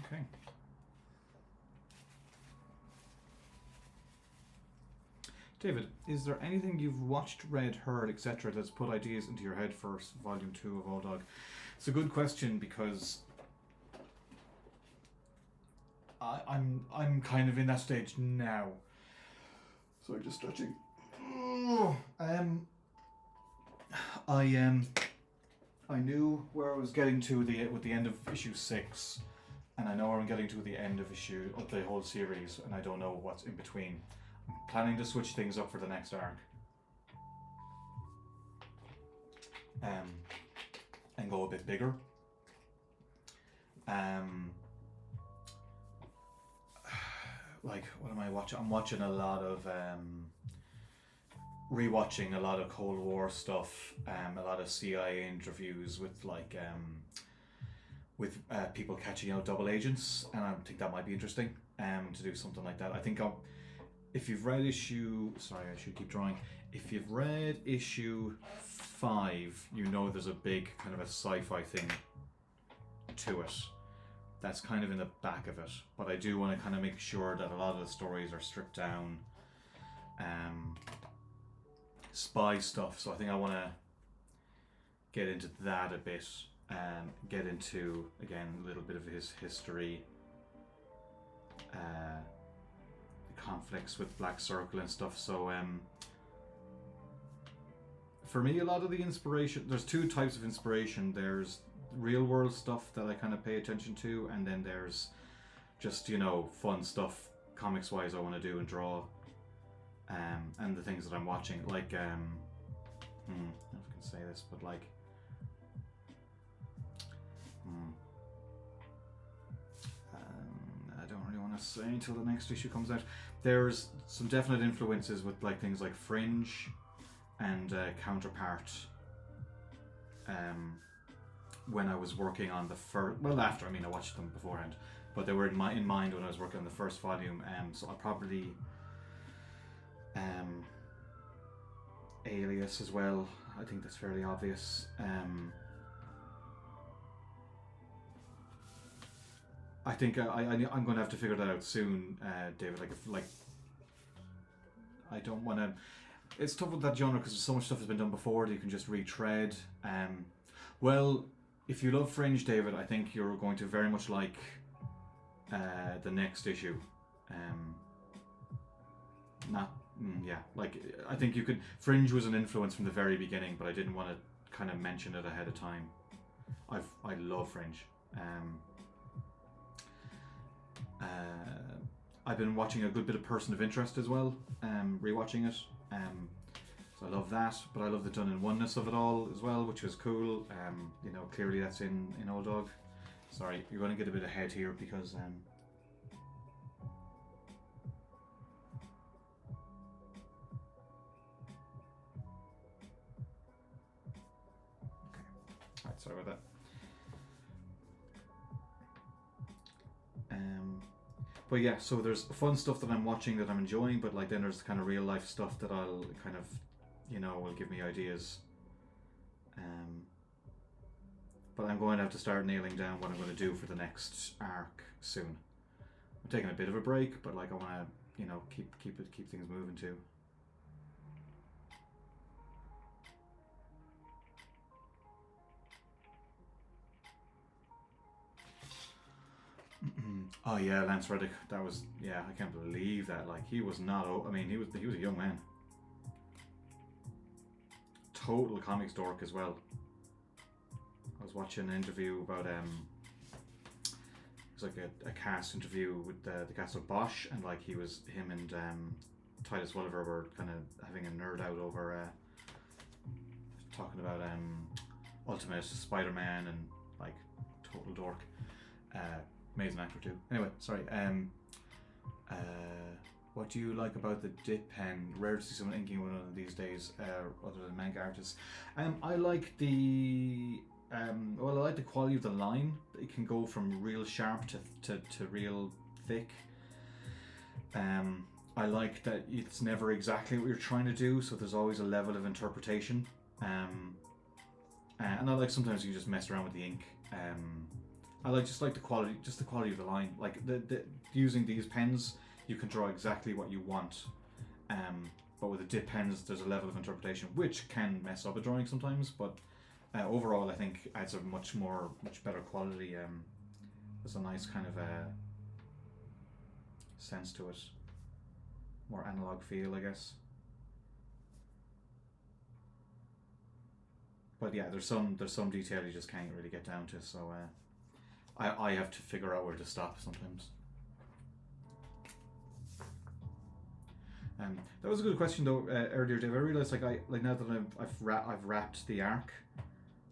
Okay. David, is there anything you've watched, read, heard, etc. that's put ideas into your head for Volume 2 of Old Dog? It's a good question because I'm kind of in that stage now. Sorry, just stretching. I knew where I was getting to with the end of issue 6, and I know where I'm getting to the end of the whole series, and I don't know what's in between. I'm planning to switch things up for the next arc, and go a bit bigger. Like, what am I watching? I'm watching a lot of rewatching a lot of Cold War stuff, a lot of CIA interviews with people catching out double agents, and I think that might be interesting to do something like that. I think if you've read issue, sorry, I should keep drawing. If you've read issue 5, you know there's a big kind of a sci-fi thing to it. That's kind of in the back of it, but I do want to kind of make sure that a lot of the stories are stripped down. Spy stuff, so I think I want to get into that a bit, get into, again, a little bit of his history, conflicts with Black Circle and stuff. So for me, a lot of the inspiration, there's two types of inspiration. There's real world stuff that I kind of pay attention to, and then there's just, fun stuff comics wise I want to do and draw. And the things that I'm watching, like, I don't know if I can say this, but like, I don't really want to say until the next issue comes out. There's some definite influences with like things like Fringe and Counterpart. When I was working on the first, after, I watched them beforehand, but they were in mind when I was working on the first volume. So I'll probably. Alias as well. I think that's fairly obvious. I think I'm going to have to figure that out soon, David. I don't want to. It's tough with that genre because so much stuff has been done before that you can just retread. Well, if you love Fringe, David, I think you're going to very much like the next issue. not yeah. Like I think you could. Fringe was an influence from the very beginning, but I didn't want to kind of mention it ahead of time. I love Fringe. I've been watching a good bit of Person of Interest as well. Rewatching it. So I love that, but I love the done in oneness of it all as well, which was cool. You know, clearly that's in Old Dog. Sorry, you're going to get a bit ahead here because okay. Alright, sorry about that. But yeah, so there's fun stuff that I'm watching that I'm enjoying, but like then there's kind of real life stuff that I'll kind of, you know, will give me ideas. But I'm going to have to start nailing down what I'm going to do for the next arc soon. I'm taking a bit of a break, but like I want to, you know, keep things moving too. Oh yeah, Lance Reddick. That was, yeah, I can't believe that. Like he was not. I mean, he was a young man. Total comics dork as well. I was watching an interview about it was like a cast interview with the cast of Bosch, and like him and Titus Welliver were kind of having a nerd out over talking about Ultimate Spider-Man and like total dork. Amazing actor too. Anyway, sorry. What do you like about the dip pen? Rare to see someone inking one of these days, other than manga artists. I like the well, I like the quality of the line. It can go from real sharp to real thick. I like that it's never exactly what you're trying to do, so there's always a level of interpretation. And I like sometimes you just mess around with the ink. I like the quality of the line. Like the using these pens, you can draw exactly what you want. But with the dip pens, there's a level of interpretation which can mess up a drawing sometimes. But overall, I think adds a much better quality. There's a nice kind of sense to it, more analog feel, I guess. But yeah, there's some detail you just can't really get down to. So. I have to figure out where to stop sometimes. That was a good question though earlier, Dave. I realised like now that I've wrapped the arc,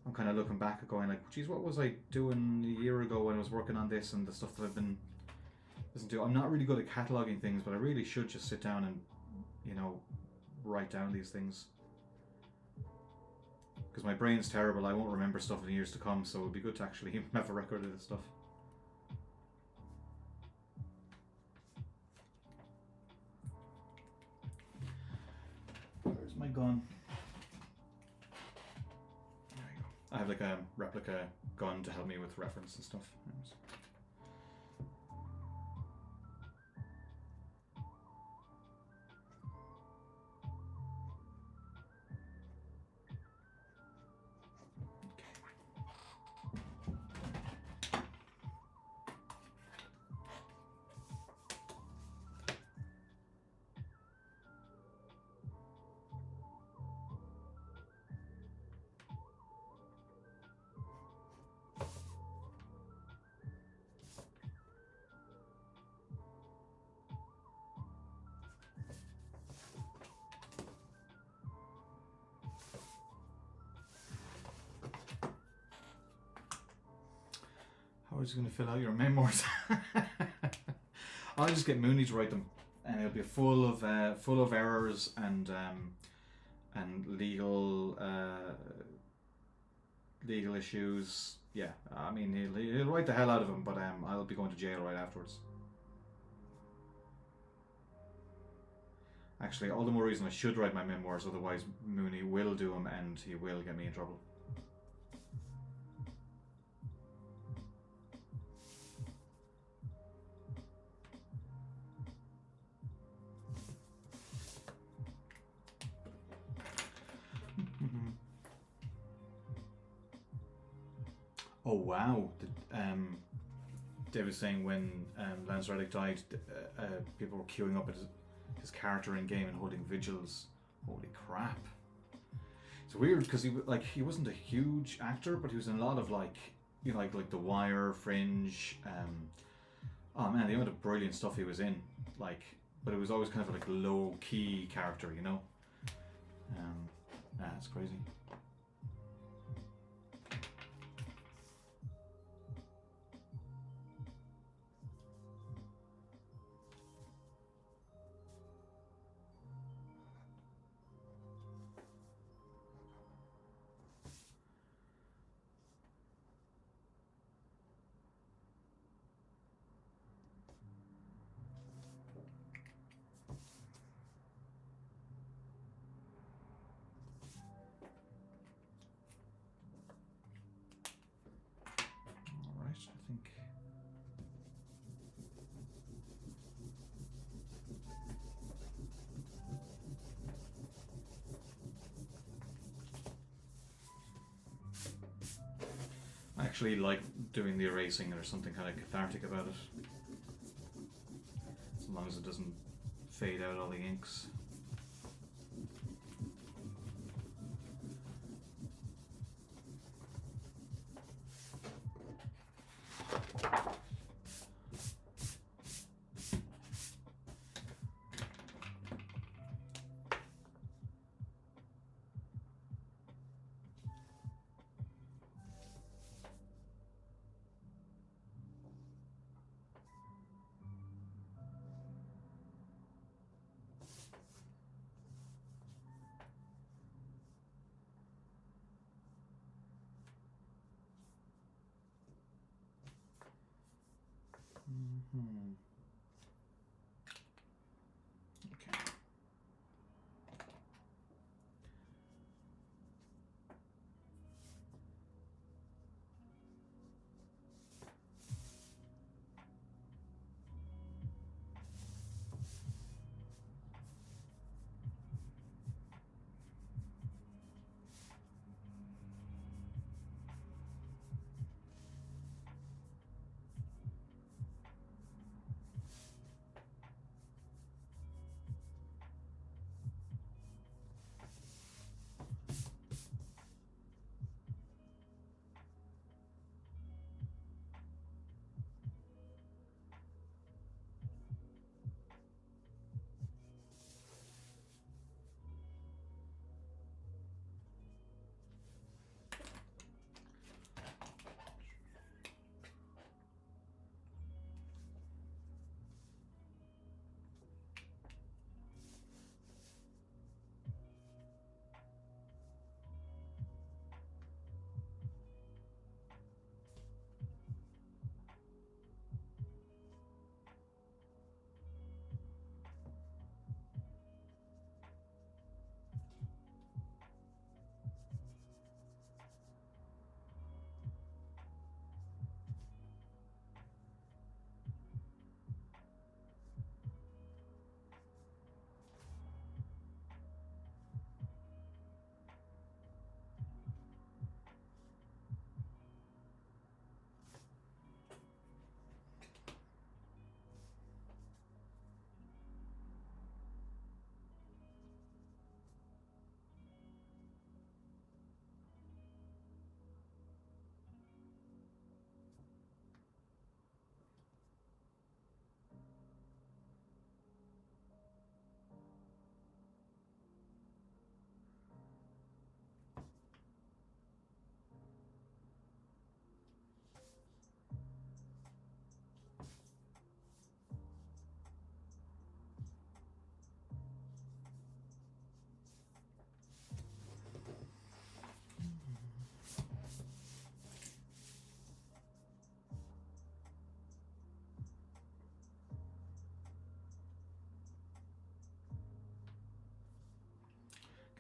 I'm kind of looking back at going like, geez, what was I doing a year ago when I was working on this and the stuff that I've been listening to. I'm not really good at cataloguing things, but I really should just sit down and, you know, write down these things. Because my brain's terrible, I won't remember stuff in years to come, so it would be good to actually have a record of this stuff. Where's my gun? There you go. I have like a replica gun to help me with reference and stuff. How is it going to fill out your memoirs? I'll just get Mooney to write them, and it'll be full of errors and legal issues. Yeah, I mean he'll write the hell out of them, but I'll be going to jail right afterwards. Actually, all the more reason I should write my memoirs. Otherwise, Mooney will do them, and he will get me in trouble. Oh wow! Dave was saying when Lance Reddick died, people were queuing up at his his character in game and holding vigils. Holy crap! It's weird because he wasn't a huge actor, but he was in a lot of like like The Wire, Fringe. Oh man, the amount of brilliant stuff he was in, like, but it was always kind of like a low key character, you know. It's crazy. I think. I actually like doing the erasing. There's something kind of cathartic about it. As long as it doesn't fade out all the inks. Okay.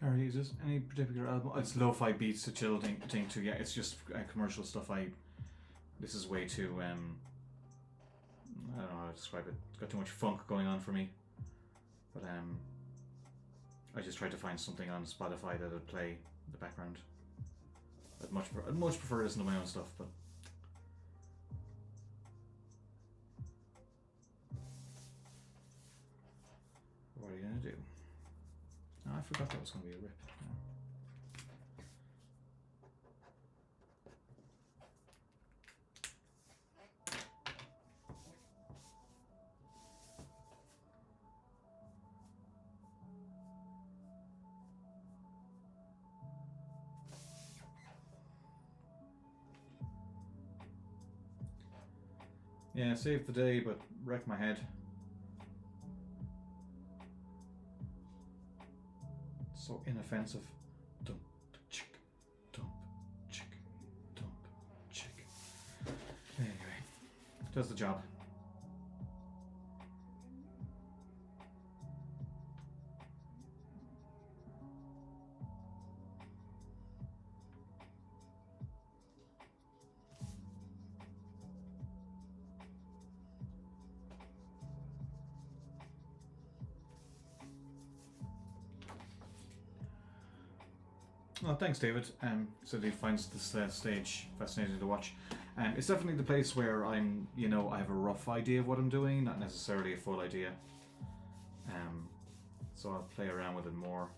Gary, is this any particular album? It's lo-fi beats to chill thing too. Yeah, it's just commercial stuff. This is way too I don't know how to describe it. It's got too much funk going on for me. But I just tried to find something on Spotify that would play in the background. I'd much prefer listening to my own stuff, but. What are you forgot that was going to be a rip. Yeah, saved the day, but wrecked my head. So inoffensive. Dump, chick, dump, chick, dump, chick. Anyway, does the job. Well, thanks, David. So he finds this stage fascinating to watch. It's definitely the place where I'm, I have a rough idea of what I'm doing, not necessarily a full idea. So I'll play around with it more.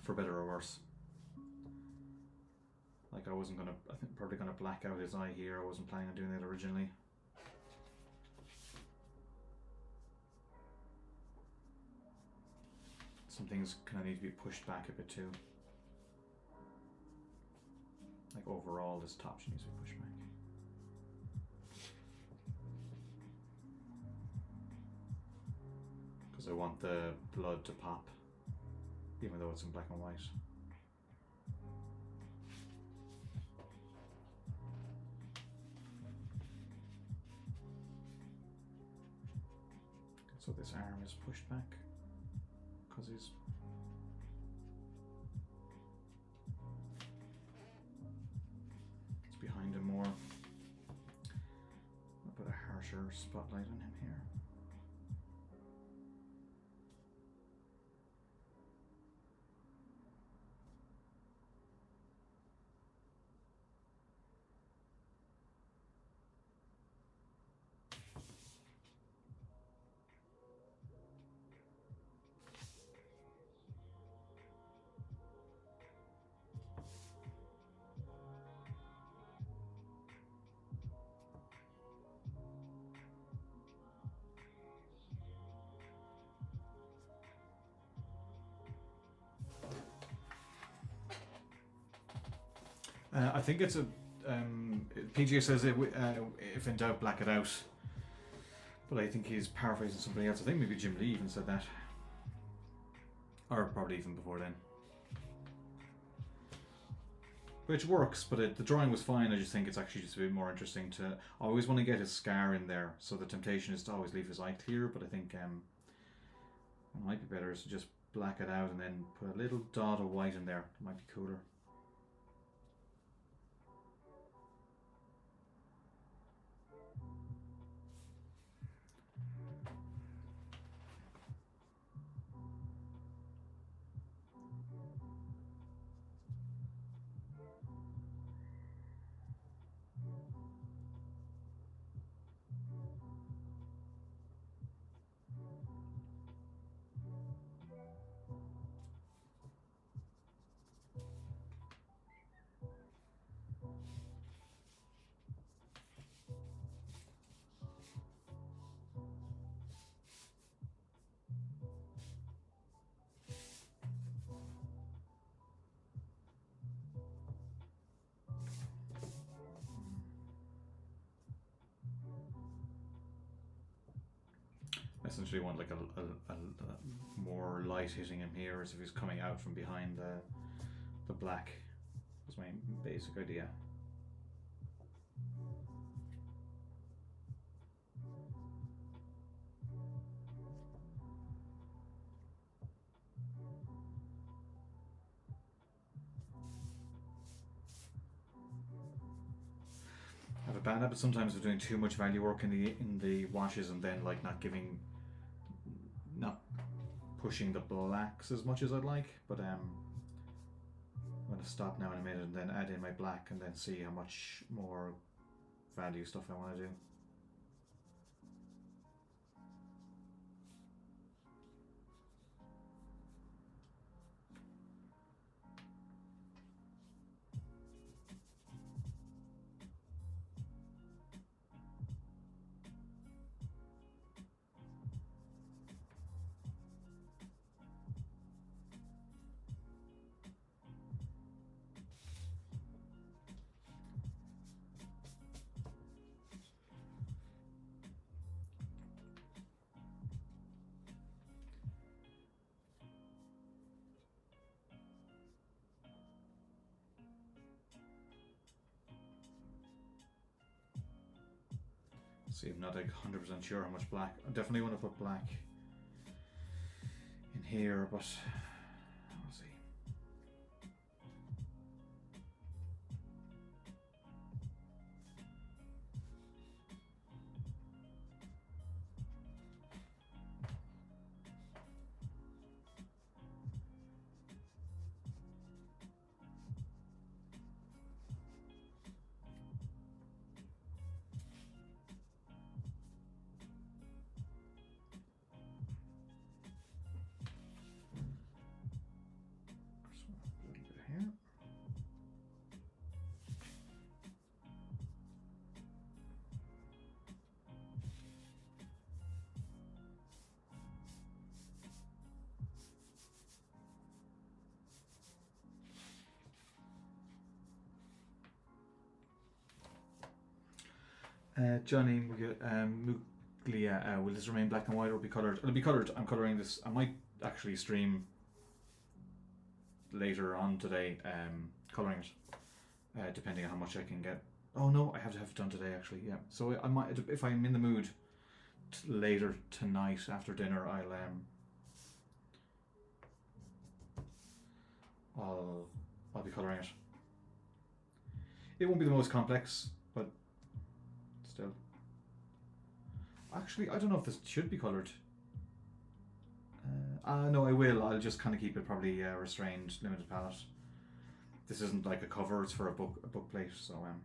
For better or worse. Like I think probably gonna black out his eye here. I wasn't planning on doing that originally. Some things kind of need to be pushed back a bit too. Like overall, this top needs to be pushed back. Because I want the blood to pop, even though it's in black and white. So this arm is pushed back because it's behind him more. I'll put a harsher spotlight on him here. I think it's a. PGA says if in doubt, black it out. But I think he's paraphrasing somebody else. I think maybe Jim Lee even said that. Or probably even before then. Which works, but the drawing was fine. I just think it's actually just a bit more interesting to. I always want to get his scar in there, so the temptation is to always leave his eye clear. But I think what might be better is to just black it out and then put a little dot of white in there. It might be cooler. Essentially want like a more light hitting him here as if he's coming out from behind the black was my basic idea. I have a bad habit sometimes of doing too much value work in the washes and then like not pushing the blacks as much as I'd like, but I'm going to stop now in a minute and then add in my black and then see how much more value stuff I want to do. See, I'm not like 100% sure how much black. I definitely want to put black in here, but we'll see. Johnny Muglia, will this remain black and white or be coloured? It'll be coloured. I'm colouring this. I might actually stream later on today colouring it, depending on how much I can get. Oh no, I have to have it done today actually, yeah. So I might, if I'm in the mood later tonight after dinner, I'll be colouring it. It won't be the most complex, but still. Actually, I don't know if this should be coloured. No, I will. I'll just kind of keep it probably restrained, limited palette. This isn't like a cover; it's for a book plate. So actually,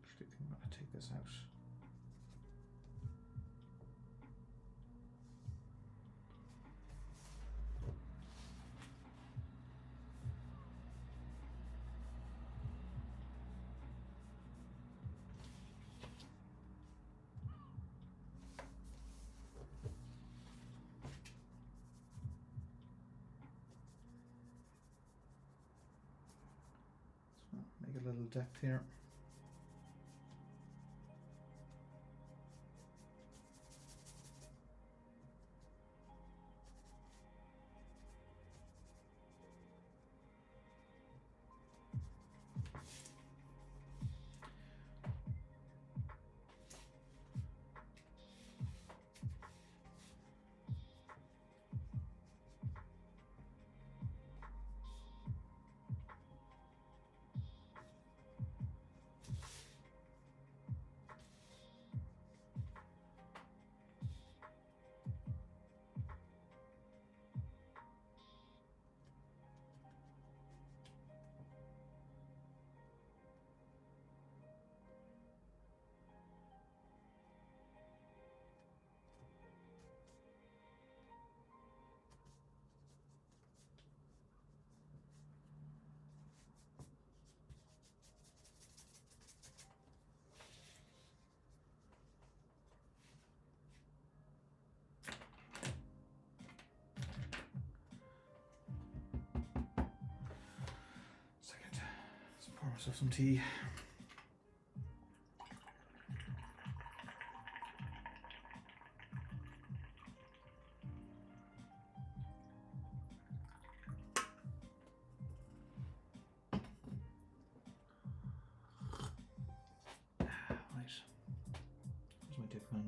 I think I'm gonna take this out. Make a little depth here. Pour myself some tea.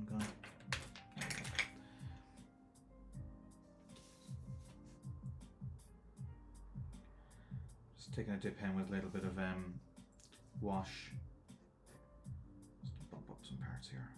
Gone. Just taking a dip pen with a little bit of wash. Just to bump up some parts here.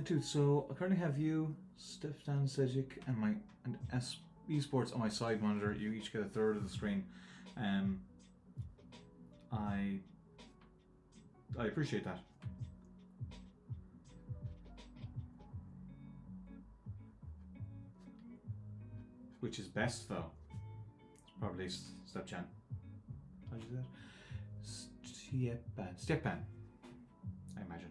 Dude, so I currently have you, Stefan Sejic, and esports on my side monitor. You each get a third of the screen. I appreciate that. Which is best though? It's probably Stepchan. How do you say that? Stepan, I imagine.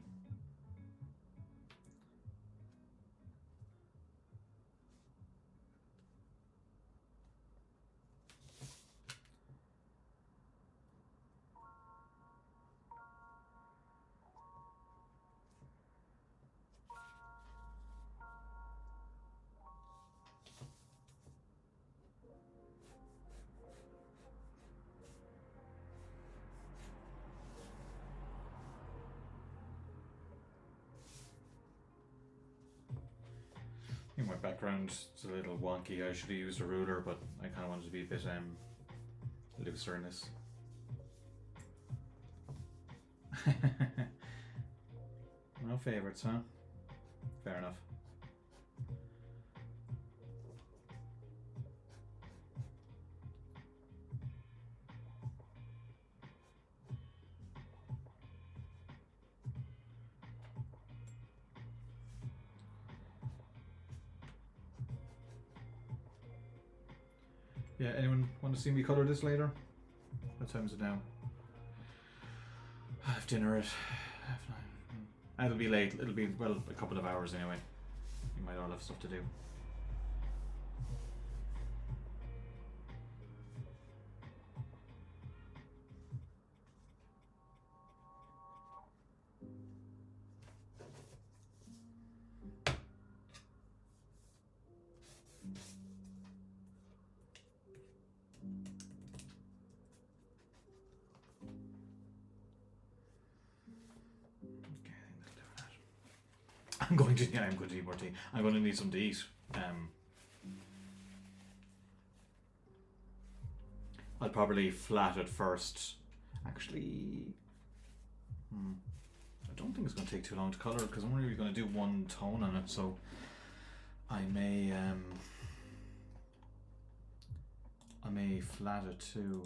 My background is a little wonky. I should have used a ruler, but I kind of wanted to be a bit looser in this. No favourites, huh? Fair enough. Yeah, anyone want to see me colour this later? What time is it now? I have dinner at 9:30. It'll be late. It'll be, well, a couple of hours anyway. You might all have stuff to do. I'm going to eat more tea. I'm going to need some to eat. I'll probably flat it first. Actually, I don't think it's going to take too long to colour because I'm only going to do one tone on it, so I may flat it too.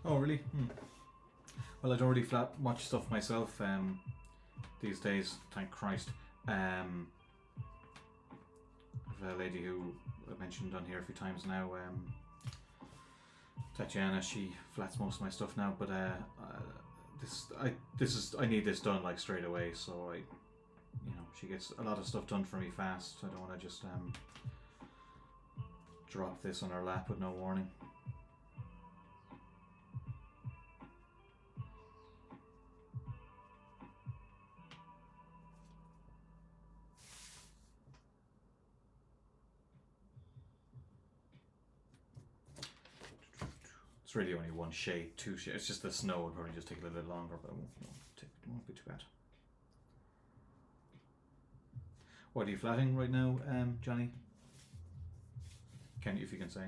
Oh, really? Well, I don't really watch stuff myself these days, thank Christ. I have a lady who I've mentioned on here a few times now, Tatiana. She flats most of my stuff now, but I need this done like straight away. So she gets a lot of stuff done for me fast. I don't want to just drop this on her lap with no warning. It's really only one shade, two shades. It's just the snow would probably just take a little bit longer, but it won't be too bad. What are you flatting right now, Johnny? If you can say.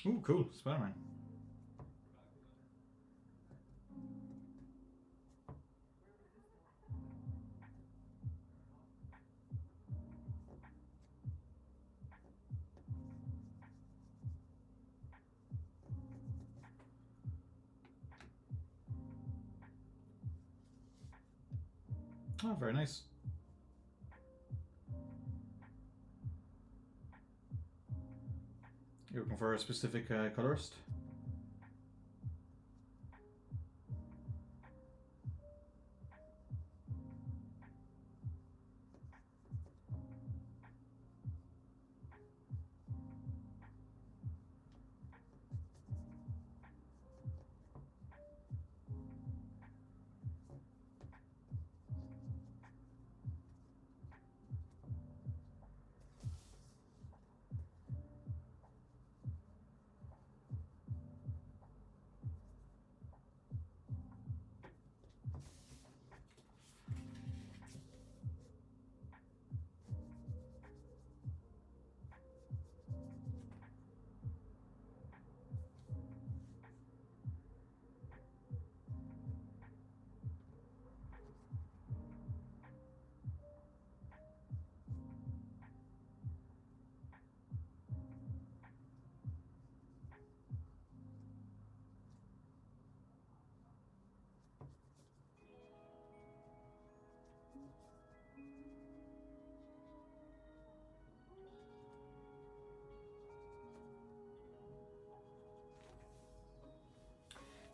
Ooh, cool, Spider-Man. Oh, very nice. You're looking for a specific colorist?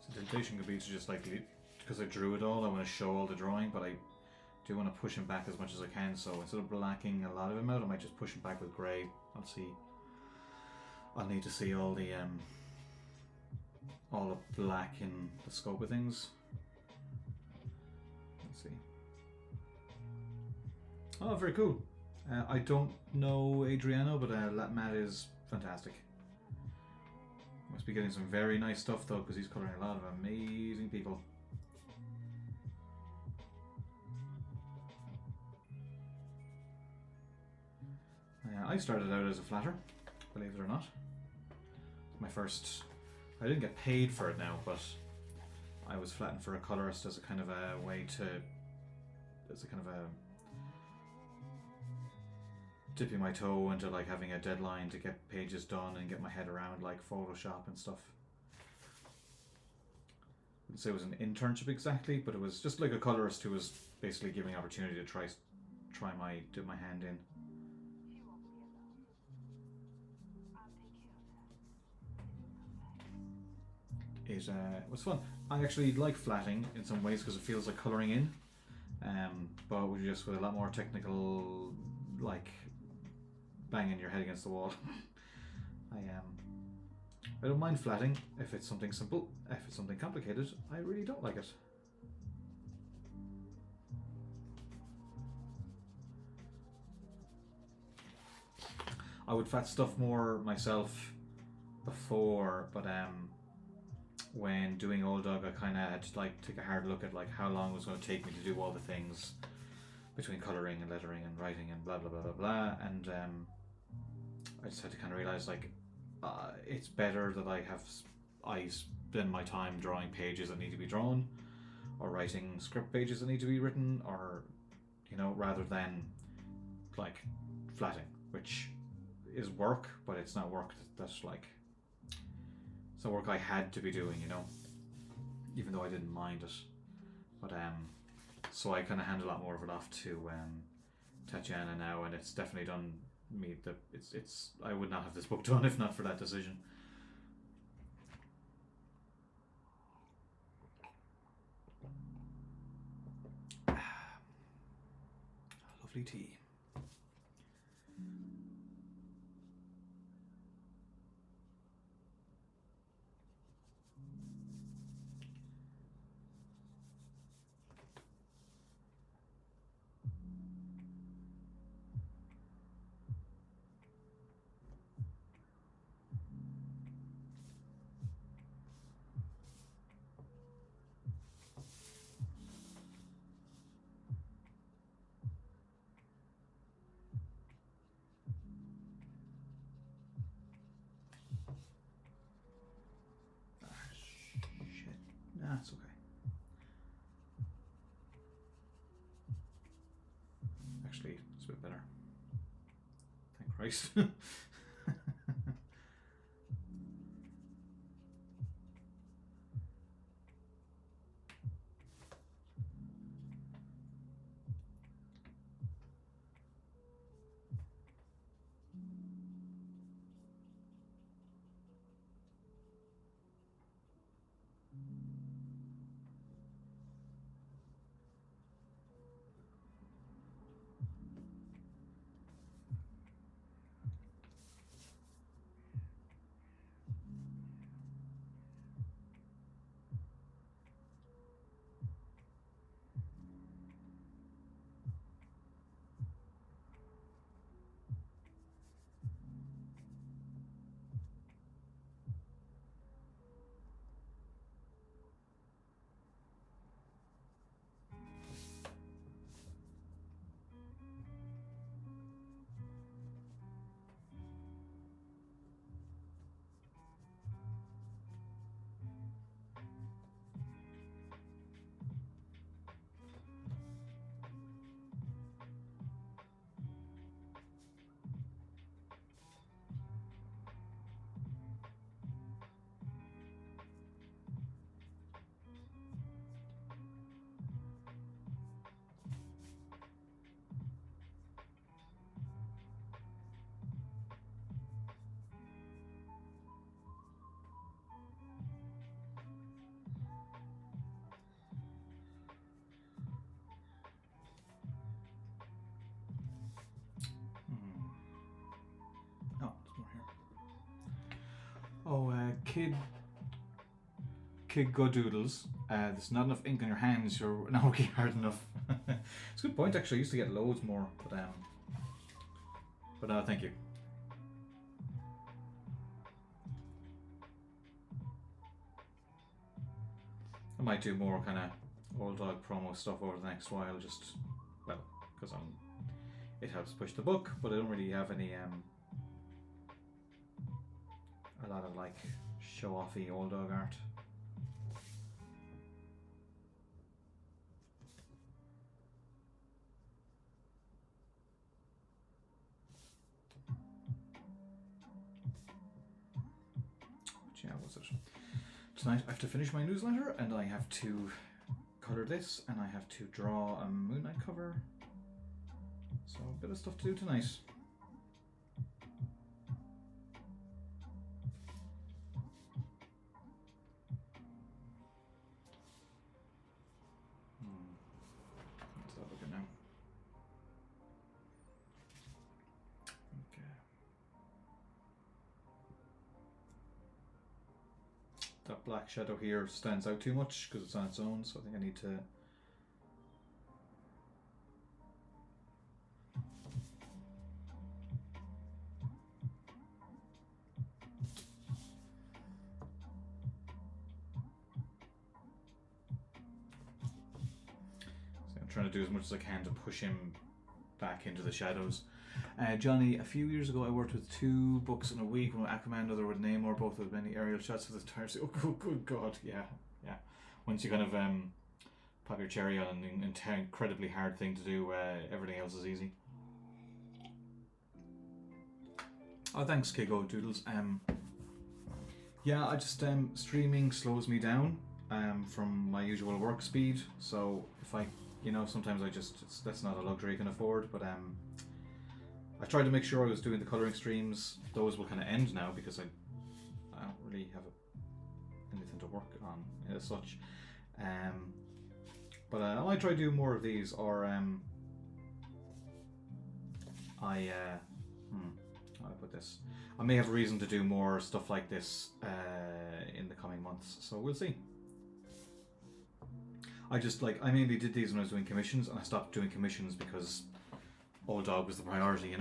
So the temptation could be to just like, because I drew it all, I want to show all the drawing, but I do want to push him back as much as I can. So instead of blacking a lot of him out, I might just push him back with grey. I'll see. I'll need to see all the black in the scope of things. Let's see. Oh, very cool. I don't know Adriano, but Matt is fantastic. Must be getting some very nice stuff though, because he's colouring a lot of amazing people. I started out as a flatter, believe it or not. My first, I didn't get paid for it now, but I was flatting for a colourist as a kind of a way to, as a kind of a dipping my toe into like having a deadline to get pages done and get my head around like Photoshop and stuff. I wouldn't say it was an internship exactly, but it was just like a colourist who was basically giving me opportunity to dip my hand in. it was fun. I actually like flatting in some ways because it feels like colouring in, but just with a lot more technical, like banging your head against the wall. I don't mind flatting if it's something simple. If it's something complicated, I really don't like it. I would flat stuff more myself before, but when doing Old Dog, I kind of had to like take a hard look at like how long it was going to take me to do all the things between colouring and lettering and writing and blah blah blah blah blah, and I just had to kind of realise like it's better that I spend my time drawing pages that need to be drawn, or writing script pages that need to be written, or rather than like flatting, which is work, but it's not work that's like it's not work I had to be doing, even though I didn't mind it. But so I kind of hand a lot more of it off to Tatiana now, and it's definitely done me it's I would not have this book done if not for that decision. Lovely tea. That's okay. Actually, it's a bit better. Thank Christ. Oh, Kid Godoodles. There's not enough ink on your hands. You're not working hard enough. It's a good point. Actually, I used to get loads more, but no, thank you. I might do more kind of Old Dog promo stuff over the next while. Just because it helps push the book, but I don't really have any a lot of like show-offy Old Dog art. But yeah, what's it? Tonight I have to finish my newsletter, and I have to colour this, and I have to draw a Moon Knight cover. So a bit of stuff to do tonight. that black shadow here stands out too much because it's on its own, so I think I need to... So I'm trying to do as much as I can to push him back into the shadows. Johnny, a few years ago I worked with 2 books in a week, one with Aquaman, another with Namor, both with many aerial shots of the entire city. Oh, good God, yeah. Once you kind of pop your cherry on an incredibly hard thing to do, everything else is easy. Oh, thanks, Kiko Doodles. Yeah, I just streaming slows me down from my usual work speed. So if I, sometimes that's not a luxury I can afford. But I tried to make sure I was doing the colouring streams. Those will kind of end now because I don't really have anything to work on as such. But I might try to do more of these, or how do I put this? I may have a reason to do more stuff like this in the coming months, so we'll see. I mainly did these when I was doing commissions, and I stopped doing commissions because Old Dog was the priority,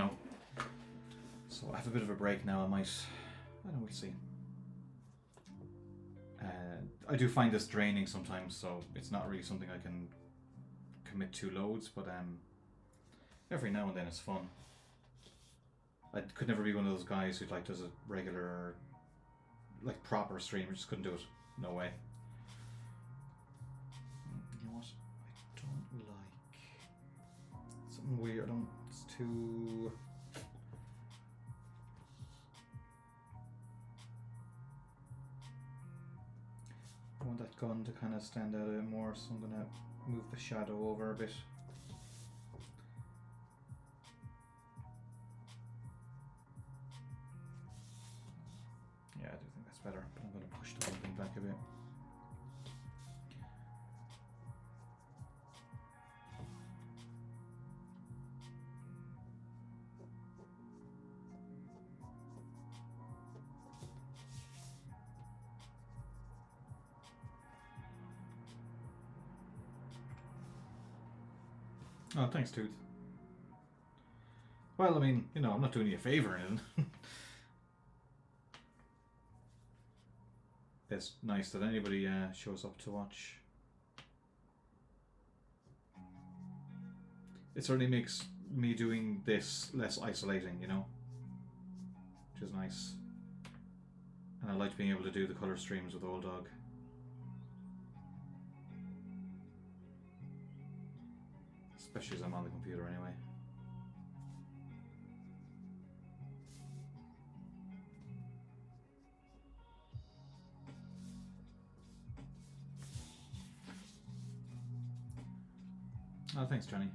So I have a bit of a break now. We'll see. I do find this draining sometimes, so it's not really something I can commit to loads, but every now and then it's fun. I could never be one of those guys who does a regular, proper stream. I just couldn't do it. No way. You know what? I don't like something weird. It's too. I want that gun to kind of stand out a bit more, so I'm gonna move the shadow over a bit. Yeah, I do think that's better, but I'm going to push the whole thing back a bit. Oh, thanks, Tooth. Well, I mean, I'm not doing you a favour in it. It's nice that anybody shows up to watch. It certainly makes me doing this less isolating, which is nice. And I like being able to do the colour streams with Old Dog. Especially as I'm on the computer anyway. Oh, thanks, Johnny.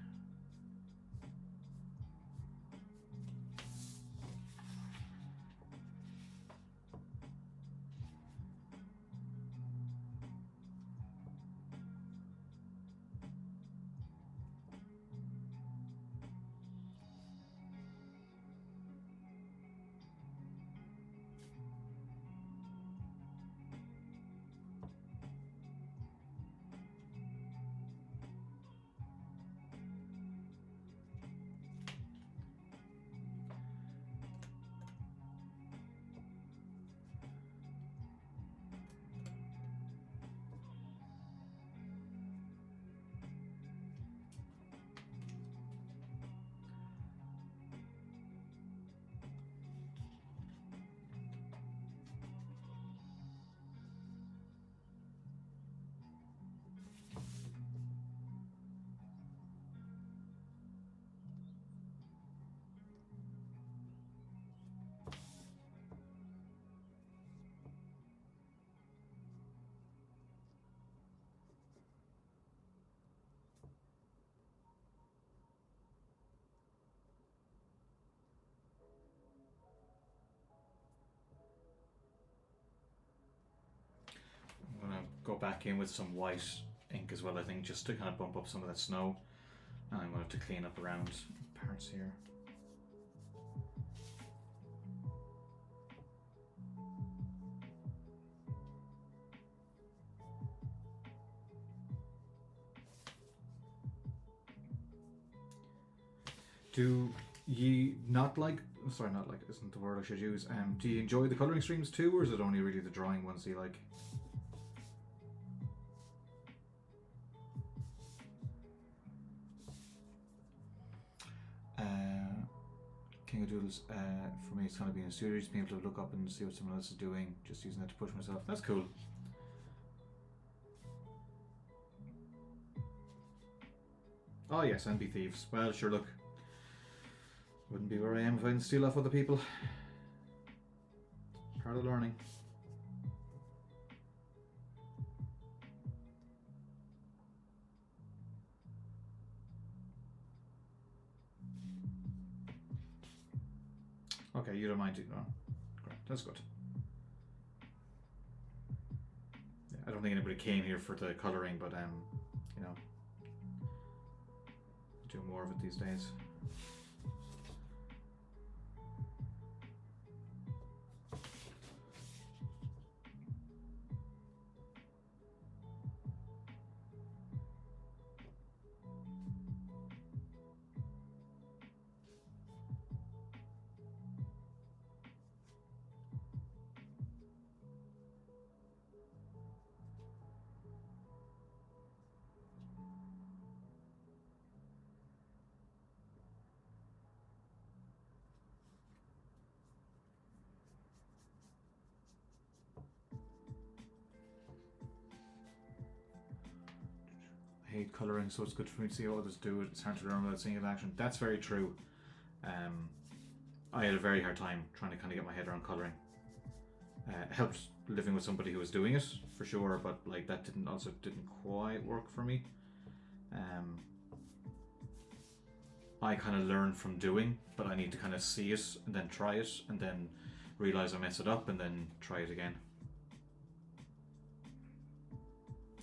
Go back in with some white ink as well, I think, just to kind of bump up some of that snow. And I'm going to have to clean up around parts here. Do ye not like? Sorry, not like isn't the word I should use. Do you enjoy the colouring streams too, or is it only really the drawing ones you like? King of Doodles, for me, it's kind of being a studio, just being able to look up and see what someone else is doing, just using that to push myself. That's cool. Oh yes, and be thieves. Well, sure, look. Wouldn't be where I am if I didn't steal off other people. Part of learning. Okay, you don't mind it, no? Great, that's good. Yeah, I don't think anybody came here for the colouring, but you know, do more of it these days. I hate colouring, so it's good for me to see how others do it. It's hard to learn without seeing it in action. That's very true. I had a very hard time trying to kind of get my head around colouring. It helped living with somebody who was doing it, for sure, but like that didn't quite work for me. I kind of learn from doing, but I need to kind of see it and then try it and then realise I mess it up and then try it again.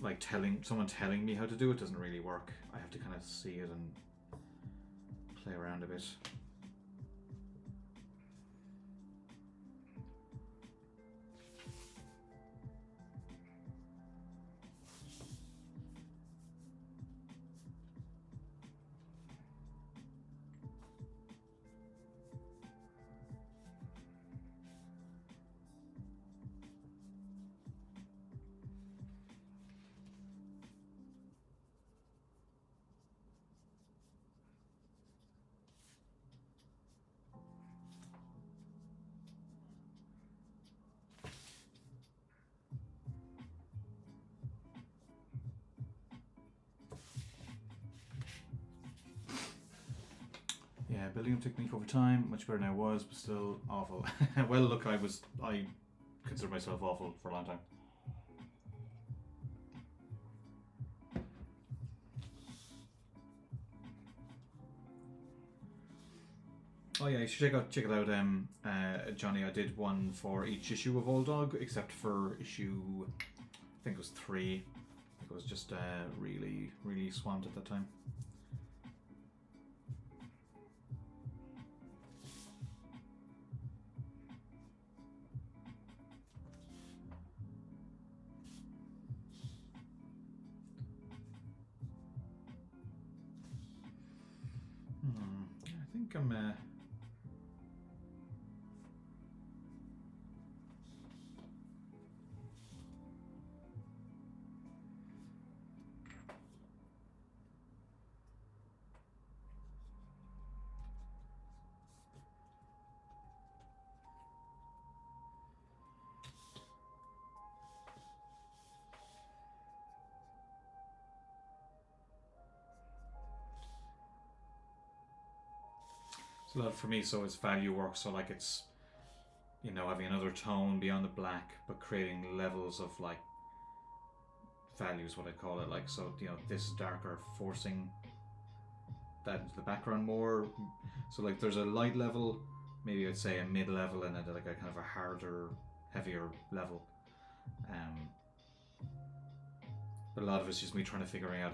Like someone telling me how to do it doesn't really work. I have to kind of see it and play around a bit. Yeah, building up technique over time, much better than I was, but still awful. Well, look, I consider myself awful for a long time. Oh yeah, you should check it out, Johnny. I did one for each issue of Old Dog, except for issue, I think it was 3. It was just really, really swamped at that time. I think I'm. A lot for me, so it's value work, so like it's, you know, having another tone beyond the black, but creating levels of like values, what I call it, like, so, you know, this is darker, forcing that into the background more, so like there's a light level, maybe I'd say a mid level, and then like a kind of a harder, heavier level, but a lot of it's just me trying to figuring out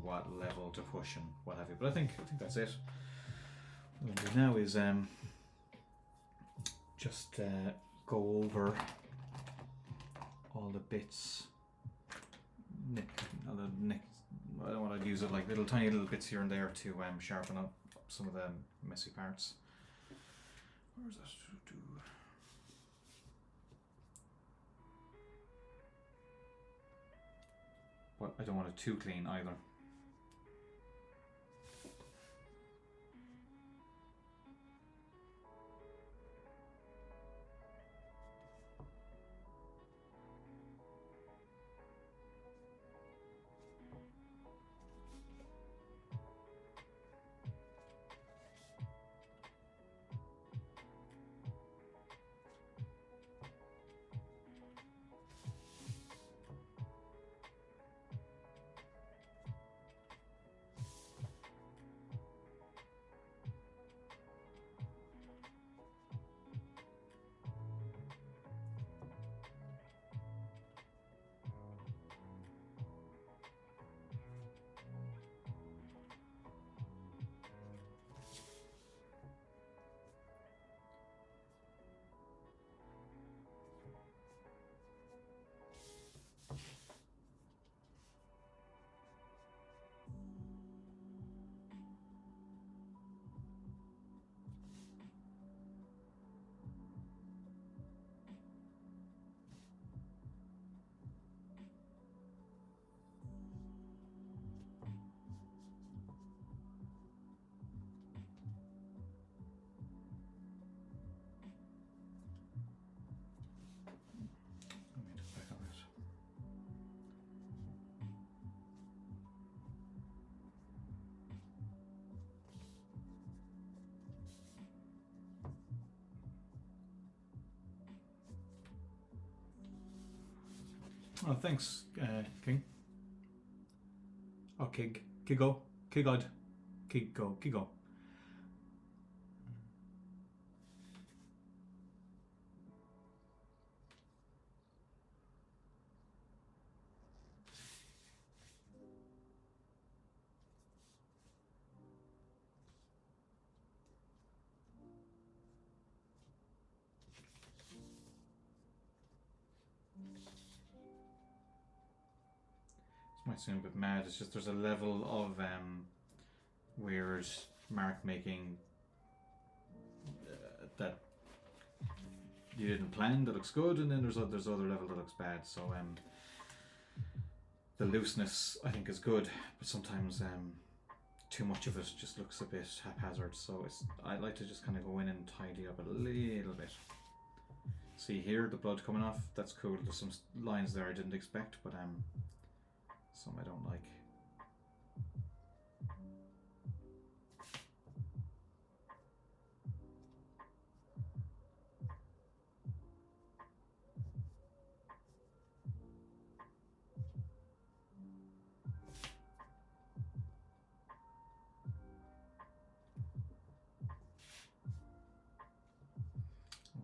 what level to push and what have you, but I think that's it. What we'll do now is just go over all the bits. I don't want to use it like tiny little bits here and there to sharpen up some of the messy parts. Where's that? But I don't want it too clean either. Oh, thanks, King. Oh, Kig. Kigo. Kigod. Kigo. Kigo. Might seem a bit mad. It's just there's a level of weird mark making that you didn't plan that looks good, and then there's other level that looks bad. So the looseness I think is good, but sometimes too much of it just looks a bit haphazard. So I like to just kind of go in and tidy up a little bit. See here, the blood coming off. That's cool. There's some lines there I didn't expect, but some I don't like.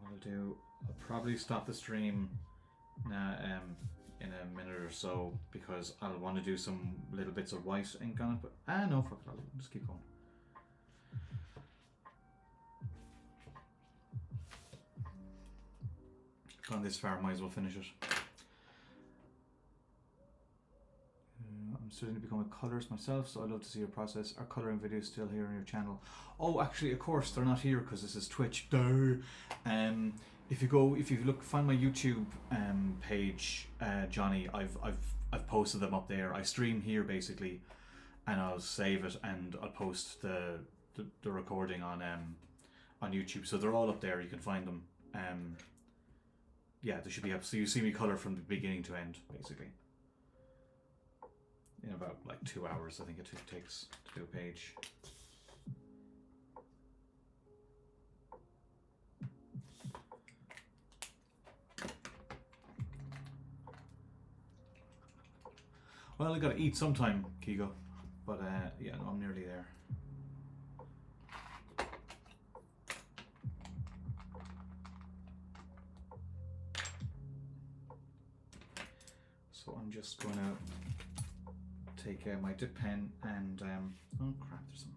What I'll do, I'll probably stop the stream now in a minute or so, because I'll want to do some little bits of white ink on it, but no, fuck it, I'll just keep going. Gone this far, might as well finish it. I'm starting to become a colorist myself, so I'd love to see your process. Are colouring videos still here on your channel? Oh, actually, of course, they're not here because this is Twitch. If you look, find my YouTube page, Johnny. I've posted them up there. I stream here basically, and I'll save it and I'll post the recording on YouTube. So they're all up there. You can find them. Yeah, they should be up. So you see me colour from the beginning to end, basically. In about like 2 hours, I think it takes to do a page. Well, I gotta eat sometime, Kigo. But yeah, no, I'm nearly there. So I'm just gonna take my dip pen and oh crap, there's some.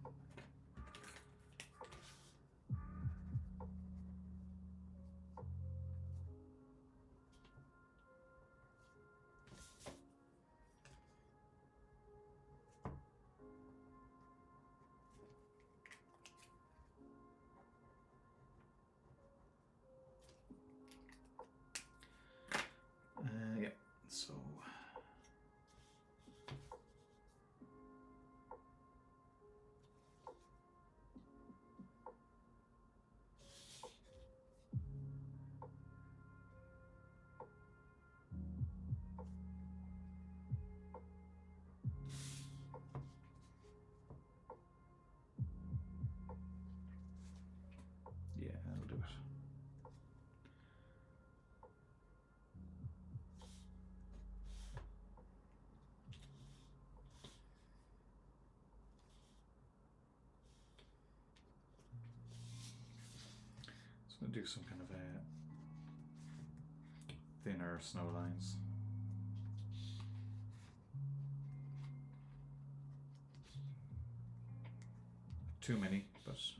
Just gonna do some kind of thinner snow lines. Too many, but that's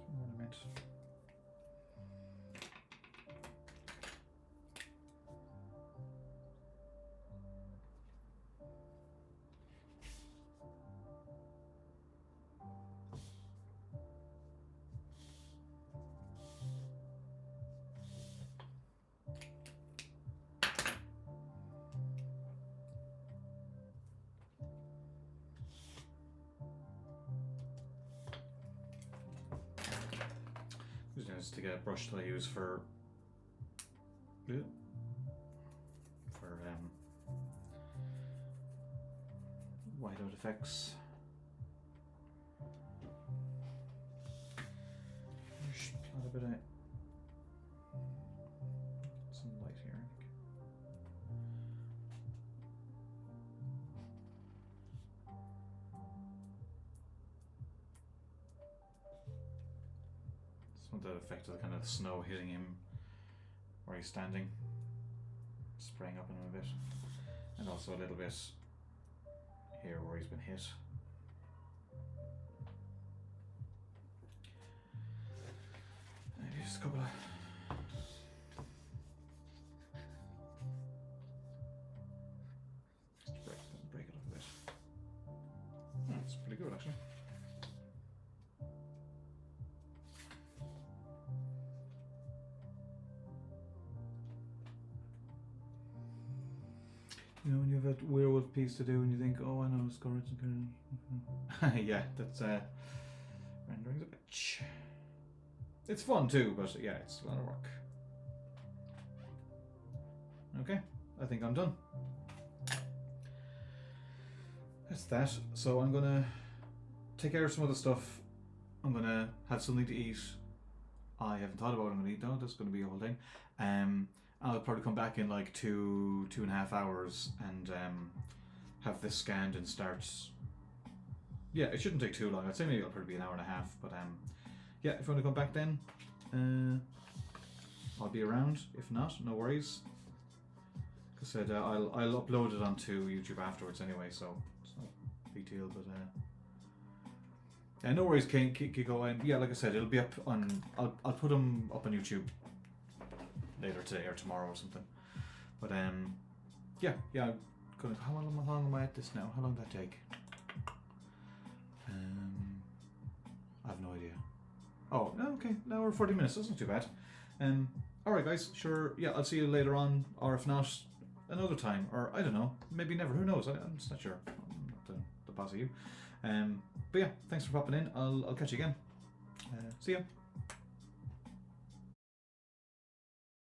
what I meant. Just to get a brush that I use for whiteout effects. Just add a bit of some light here, I think. Just want that effect of the kind of snow hitting him where he's standing, spraying up on him a bit, and also a little bit here where he's been hit. Maybe just a couple of just break it up a bit. That's pretty good actually. You know, when you have a werewolf piece to do and you think, oh, I know, Scarlet. Yeah, that's rendering's a bitch. It's fun too, but yeah, it's a lot of work. Okay, I think I'm done. That's that. So I'm gonna take care of some other stuff. I'm gonna have something to eat. I haven't thought about what I'm gonna eat though. That's gonna be a whole thing. I'll probably come back in like 2.5 hours and have this scanned and start. Yeah, it shouldn't take too long. I'd say maybe it'll probably be an hour and a half. But yeah, if you want to come back then, I'll be around. If not, no worries. Because I said I'll upload it onto YouTube afterwards anyway, so it's not a big deal. But yeah, no worries, Kiko. And yeah, like I said, it'll be up on. I'll put them up on YouTube later today or tomorrow or something. But yeah. How long am I at this now? How long did that take? I have no idea. Oh, no, okay. Now we're 40 minutes. That's not too bad. Alright guys, sure. Yeah, I'll see you later on, or if not, another time, or I don't know, maybe never. Who knows? I'm just not sure. I'm not the boss of you. But yeah, thanks for popping in. I'll catch you again. See ya.